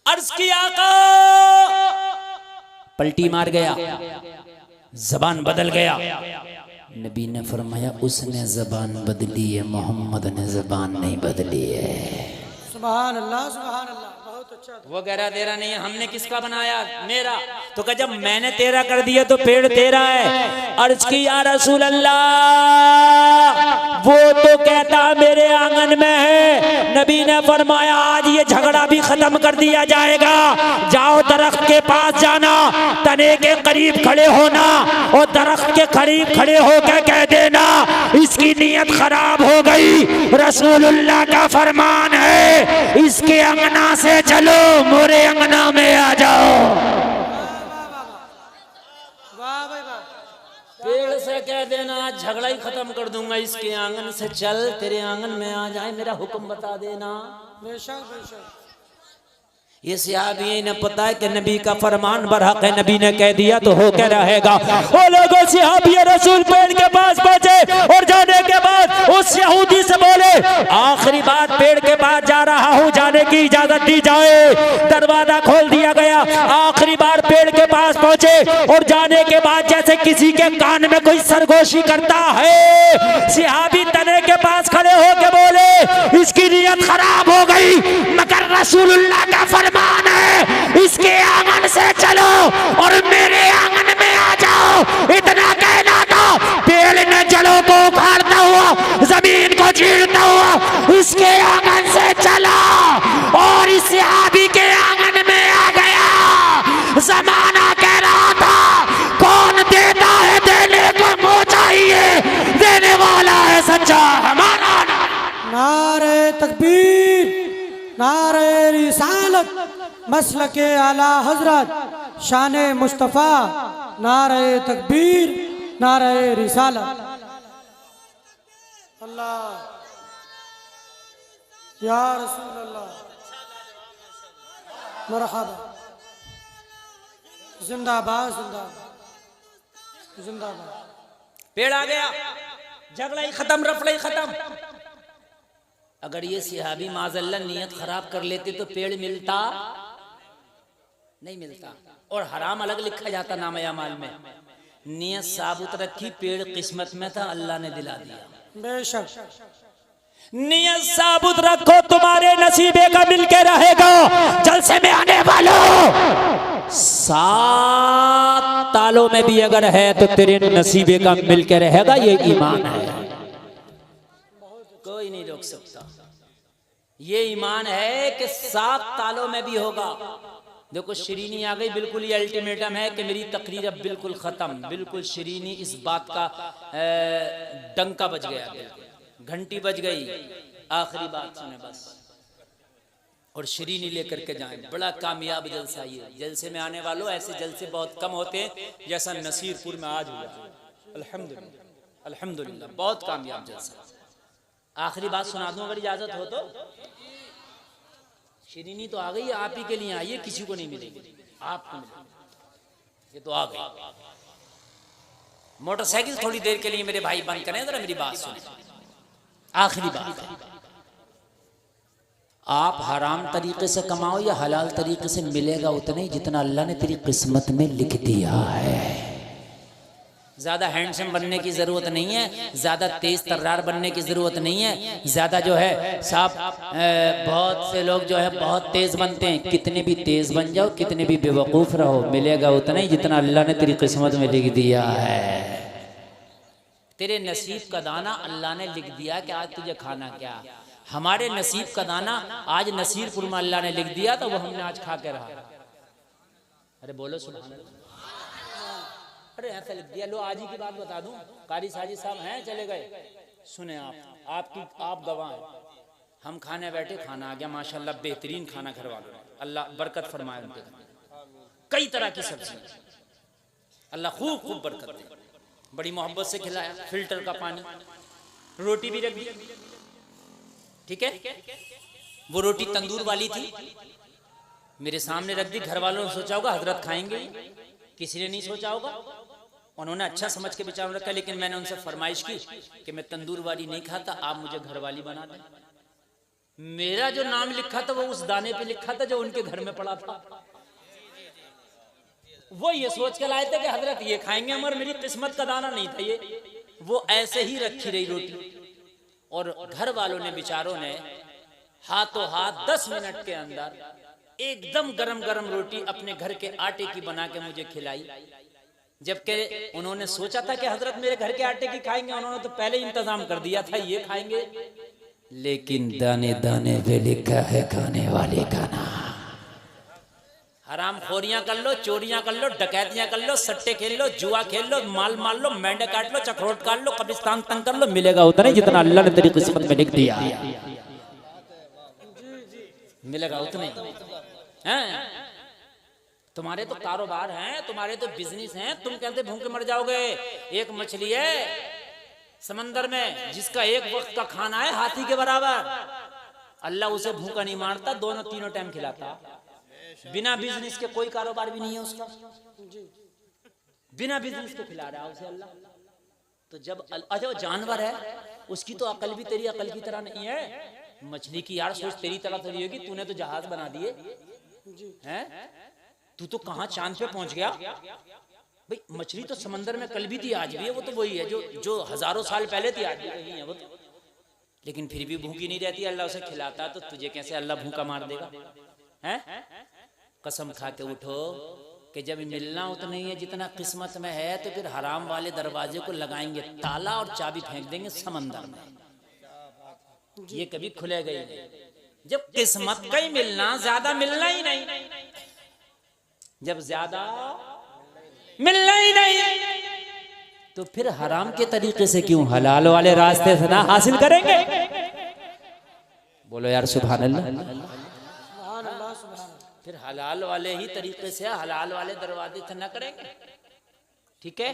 अर्ज की आका पलटी मार गया, जबान बदल गया। नबी ने फरमाया उसने जबान बदली है, मोहम्मद ने जबान नहीं बदली है। सुभान अल्लाह सुभान अल्लाह। बहुत अच्छा। वो कह रहा तेरा नहीं है, हमने किसका बनाया? मेरा। तो कहा जब मैंने तेरा कर दिया तो पेड़ तेरा है। अर्ज की या रसूल अल्लाह, वो तो कहता मेरे आंगन में है। नबी ने फरमाया आज ये झगड़ा भी खत्म कर दिया जाएगा। जाओ दरख्त के पास जाना, तने के करीब खड़े होना और दरख्त के करीब खड़े होकर कह देना इसकी नीयत खराब हो गई, रसूलुल्लाह का फरमान है इसके अंगना से चलो मोरे अंगना में आ जाओ। वाह भाई वाह। पेड़ से कह देना झगड़ा ही खत्म कर दूंगा, इसके आंगन से चल, तेरे आंगन में आ जाए, मेरा हुक्म बता देना। बेशक बेशक। ये सिहाबी ने पता है कि नबी का फरमान बरहक है, नबी ने कह दिया तो होके रहेगा। वो लोगों सिहाबी रसूल पेड़ के पास पहुंचे और जाने के बाद उस यहूदी से बोले आखिरी बात, पेड़ के पास जा रहा हूँ, जाने की इजाजत दी जाए। दरवाजा खोल दिया गया। आखिरी बार पेड़ के पास पहुंचे और जाने के बाद जैसे किसी के कान में कोई सरगोशी करता है, सिहाबी तने के पास खड़े होके बोले इसकी नीयत खराब हो गई, मगर रसूलुल्लाह का फरमान है इसके आंगन से चलो और मेरे आंगन में आ जाओ। इतना कहना था, पेड़ ने जड़ों को उखाड़ता हुआ, जमीन को चीरता हुआ इसके आंगन से चला और इस सहाबी के आंगन में आ गया। जमाना कह रहा था कौन देता है, देने को मुंह चाहिए, देने वाला है सच्चा हमारा। नारे तकबीर, नारे रिसालत, मसलके आला हजरत, शाने मुस्तफ़ा, नारे तकबीर, नारे रिसालत। अल्लाह या रसूल अल्लाह, मरहबा, जिंदाबाद जिंदाबाद जिंदाबाद। पेड़ आ गया, झगड़ा ही खत्म, रफड़ा ही खत्म। अगर ये सिहाबी माज़ल्ला नियत खराब कर लेते तो पेड़ मिलता नहीं मिलता, और हराम अलग लिखा जाता नामे अमाल में। नियत साबुत रखी, पेड़ किस्मत में था, अल्लाह ने दिला दिया। बेशक। नियत साबुत रखो, तुम्हारे नसीबे का मिलके रहेगा। जलसे में आने वालों, 7 तालों में भी अगर है तो तेरे नसीबे का मिलके रहेगा, ये ईमान है। कोई नहीं रोक सकता। ये ईमान है कि 7 तालों में भी होगा। देखो शिरीनी आ गई, बिल्कुल ये अल्टीमेटम है कि मेरी तकरीर अब बिल्कुल खत्म। बिल्कुल शिरीनी इस बात का डंका बज गया, घंटी बज गई, आखिरी बात सुने बस। और श्रीनी लेकर के जाएं। बड़ा कामयाब जलसा ये। जलसे में आने वालों ऐसे जलसे बहुत कम होते हैं जैसा नसीरपुर में आज हुआ। अल्हम्दुलिल्लाह अल्हम्दुलिल्लाह, बहुत कामयाब जलसा। आखिरी बात सुना दूं अगर इजाजत हो तो। श्रीनी तो आ गई, आप ही के लिए आई है, किसी को नहीं मिलेगी, आपको मिलेगी। ये तो आ गई। मोटरसाइकिल थोड़ी देर के लिए मेरे भाई बंद करें, जरा मेरी बात सुने। आखिरी बात, आप हराम तरीके से कमाओ या हलाल तरीके से, मिलेगा उतना ही जितना अल्लाह ने तेरी किस्मत में लिख दिया है। ज्यादा हैंडसम बनने की जरूरत नहीं है, ज्यादा तेज तर्रार बनने की जरूरत नहीं है, ज्यादा जो है साहब बहुत से लोग जो है बहुत तेज बनते हैं। कितने भी तेज बन जाओ, कितने भी बेवकूफ रहो, मिलेगा उतना ही जितना अल्लाह ने तेरी किस्मत में लिख दिया है। तेरे नसीब का दाना अल्लाह ने लिख दिया कि आज तुझे खाना क्या। हमारे नसीब का दाना आज नसीरपुर में अल्लाह ने लिख दिया, तो वो हमने आज खा के रहा। अरे बोलो सुभान अल्लाह। अरे ऐसा लिख दिया। लो आज ही की बात बता दूं, कारी साजिद साहब हैं चले गए, सुने आप गवाह हैं। हम खाने बैठे, खाना आ गया माशाल्लाह, बेहतरीन खाना घर वालों ने, अल्लाह बरकत फरमाए उनके घर। कई तरह की सब्जी, अल्लाह खूब खूब बरकत दे। बड़ी मोहब्बत से खिलाया, फिल्टर का पानी, रोटी भी रख दी, ठीक है। वो रोटी तंदूर वाली थी, मेरे सामने रख दी। घर वालों ने सोचा होगा हजरत खाएंगे, किसी ने नहीं सोचा होगा। उन्होंने अच्छा समझ के विचार रखा, लेकिन मैंने उनसे फरमाइश की कि मैं तंदूर वाली नहीं खाता, आप मुझे घर वाली बना दें। मेरा जो नाम लिखा था वो उस दाने पे लिखा था जो उनके घर में पड़ा था। वो ये सोच के लाए थे कि हजरत ये खाएंगे, मगर मेरी किस्मत का दाना नहीं था ये। वो ऐसे ही रखी रही रोटी, और घर वालों ने बेचारों ने हाथों हाथ 10 मिनट के अंदर एकदम गरम गरम रोटी अपने घर के आटे की बना के मुझे खिलाई। जबकि उन्होंने सोचा था कि हजरत मेरे घर के आटे की खाएंगे, उन्होंने तो पहले इंतजाम कर दिया था ये खाएंगे। लेकिन दाने दाने पे लिखा है खाने वाले का नाम। हराम खोरियां कर लो, चोरियां कर लो, डकैतियां कर लो, सट्टे खेल लो, जुआ खेल लो, माल मार लो, मेंढे काट लो, चखरोट काट लो, कब्रिस्तान तंग कर लो, मिलेगा उतना ही जितना अल्लाह ने तेरी किस्मत में लिख दिया। मिलेगा उतना ही। तुम्हारे तो कारोबार हैं, तुम्हारे तो बिजनेस हैं, तुम कहते भूखे मर जाओगे। एक मछली है समंदर में जिसका एक वक्त का खाना है हाथी के बराबर, अल्लाह उसे भूखा नहीं मारता, दोनों तीनों टाइम खिलाता। बिना बिजनेस के कोई कारोबार भी नहीं है उसका, बिना बिजनेस के खिला रहा है उसे अल्लाह। तो जब अच्छा जानवर है, उसकी तो अकल भी तेरी अकल की तरह नहीं है। मछली की यार सोच तेरी तरह तो नहीं होगी, तूने तो जहाज बना दिए हैं, तू तो कहाँ चांद पे पहुंच गया भाई। मछली तो समंदर में कल भी थी, आज भी है, वो तो वही है जो हजारों साल पहले थी, आज भी वही है वो तो। लेकिन फिर भी भूखी नहीं रहती, अल्लाह उसे खिलाता, तो तुझे कैसे अल्लाह भूखा मार देगा हैं? कसम खा के उठो कि जब मिलना उतना ही है जितना किस्मत में है, तो फिर हराम वाले दरवाजे को लगाएंगे ताला और चाबी फेंक देंगे समंदर में। ये कभी खुलेगा ही नहीं। जब किस्मत का ही मिलना, ज्यादा मिलना ही नहीं, जब ज्यादा मिलना ही नहीं, तो फिर हराम के तरीके से क्यों हलाल वाले रास्ते से ना हासिल करेंगे? बोलो यार सुभान अल्लाह। फिर हलाल वाले ही तरीके से, हलाल वाले दरवाजे से ना करेंगे, ठीक है।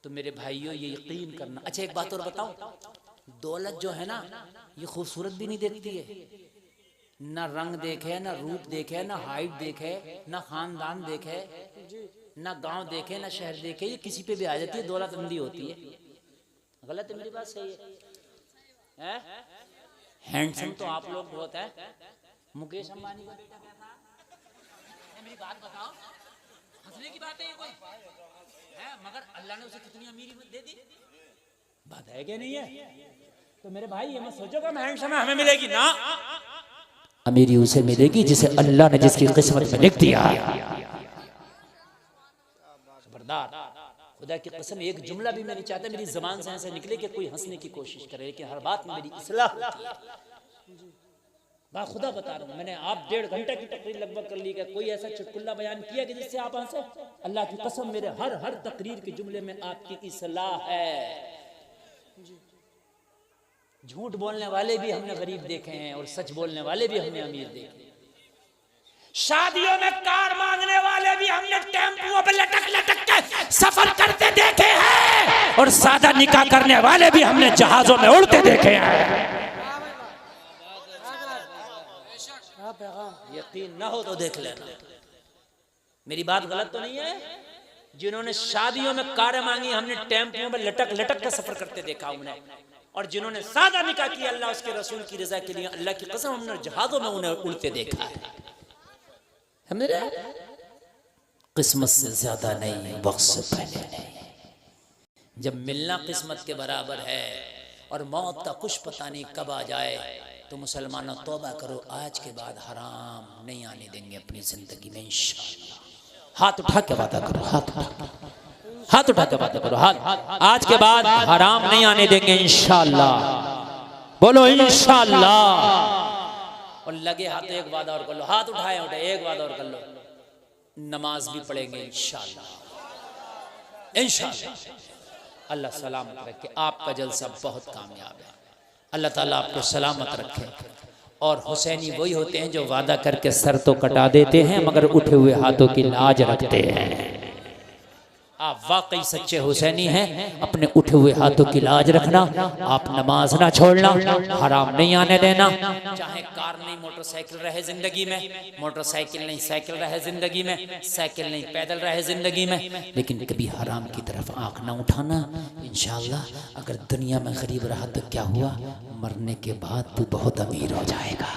तो मेरे भाइयों ये यकीन करना। अच्छा एक बात और बताऊं, दौलत जो है ना ये खूबसूरत भी नहीं देखती है, ना रंग देखे, ना रूप देखे, ना हाइट देखे, ना खानदान देखे, ना गांव देखे, ना शहर देखे, ये किसी पे भी आ जाती है, दौलत अंधी होती है। गलत है मेरी बात? सही है? हैंडसम तो आप लोग बहुत है। मुकेश अंबानी का बेटा कहता है, मेरी बात बताओ, हंसने की बात है ये कोई है? मगर अल्लाह ने उसे कितनी अमीरी दे दी, बात है क्या नहीं है? तो मेरे भाई ये मत सोचो कि हैंडसम है हमें मिलेगी ना, अमीरी उसे मिलेगी जिसे अल्लाह ने जिसकी किस्मत में लिख दिया। खबरदार, खुदा की कसम एक जुमला भी मैं नहीं चाहता मेरी जबान से ऐसे निकले कि कोई हंसने की कोशिश करे, लेकिन हर बात में मेरी इस्लाह होती है। खुदा बता रहा हूँ, मैंने आप 1.5 घंटे की तकरीर लगभग कर ली कि कोई ऐसा चुटकुल्ला बयान किया कि जिससे आप हंसे? अल्लाह की कसम मेरे हर तकरीर के जुमले में आपकी इस्लाह है। झूठ बोलने वाले भी हमने गरीब देखे हैं और सच बोलने वाले भी हमने अमीर देखे। शादियों में कार मांगने वाले भी हमने टेम्पुओं पर लटक लटक के सफर करते देखे हैं और सादा निकाह करने वाले भी हमने जहाजों में उड़ते देखे हैं। यकीन ना हो तो देख लेना, मेरी बात गलत तो नहीं है। जिन्होंने शादियों में कारें मांगी हमने टेम्पुओं में लटक लटक के सफर करते देखा उन्हें, और जिन्होंने सादा निकाह किया अल्लाह उसके रसूल की रजा के लिए, अल्लाह की कसम हमने जहाजों में उन्हें उड़ते देखा है। हमने किस्मत से ज्यादा नहीं, वक्त से पहले नहीं। जब मिलना किस्मत के बराबर है और मौत का कुछ पता नहीं कब आ जाए, तो मुसलमानों तौबा करो, आज के बाद हराम नहीं आने देंगे अपनी जिंदगी में इंशाअल्लाह। हाथ उठा के वादा करो, हाथ उठा के वादा करो, हाथ। आज के बाद हराम नहीं आने देंगे इंशाअल्लाह। बोलो इंशाअल्लाह। और लगे हाथ एक वादा और कर लो, हाथ उठाए उठे एक वादा और कर लो, नमाज भी पढ़ेंगे इंशाअल्लाह, इंशाअल्लाह। अल्लाह सलामत रखे, आपका जलसा बहुत कामयाब है। अल्लाह ताला आपको सलामत रखे। और हुसैनी वही होते हैं जो वादा करके सर तो कटा देते हैं मगर उठे हुए हाथों की लाज रखते हैं। आप वाकई सच्चे हुसैनी हैं, अपने उठे हुए हाथों की लाज रखना, आप नमाज ना छोड़ना, हराम नहीं आने देना। चाहे कार नहीं मोटरसाइकिल रहे जिंदगी में, मोटरसाइकिल नहीं साइकिल रहे जिंदगी में, साइकिल नहीं पैदल रहे जिंदगी में, लेकिन कभी हराम की तरफ आंख ना उठाना। इंशाअल्लाह अगर दुनिया में गरीब रहा तो क्या हुआ, मरने के बाद तू बहुत अमीर हो जाएगा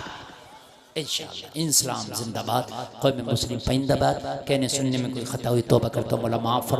इंशाअल्लाह। इस्लाम जिंदाबाद, कौम मुस्लिम जिंदाबाद। कहने सुनने में कोई खता हुई तौबा करता हूं, मौला माफ फरमा।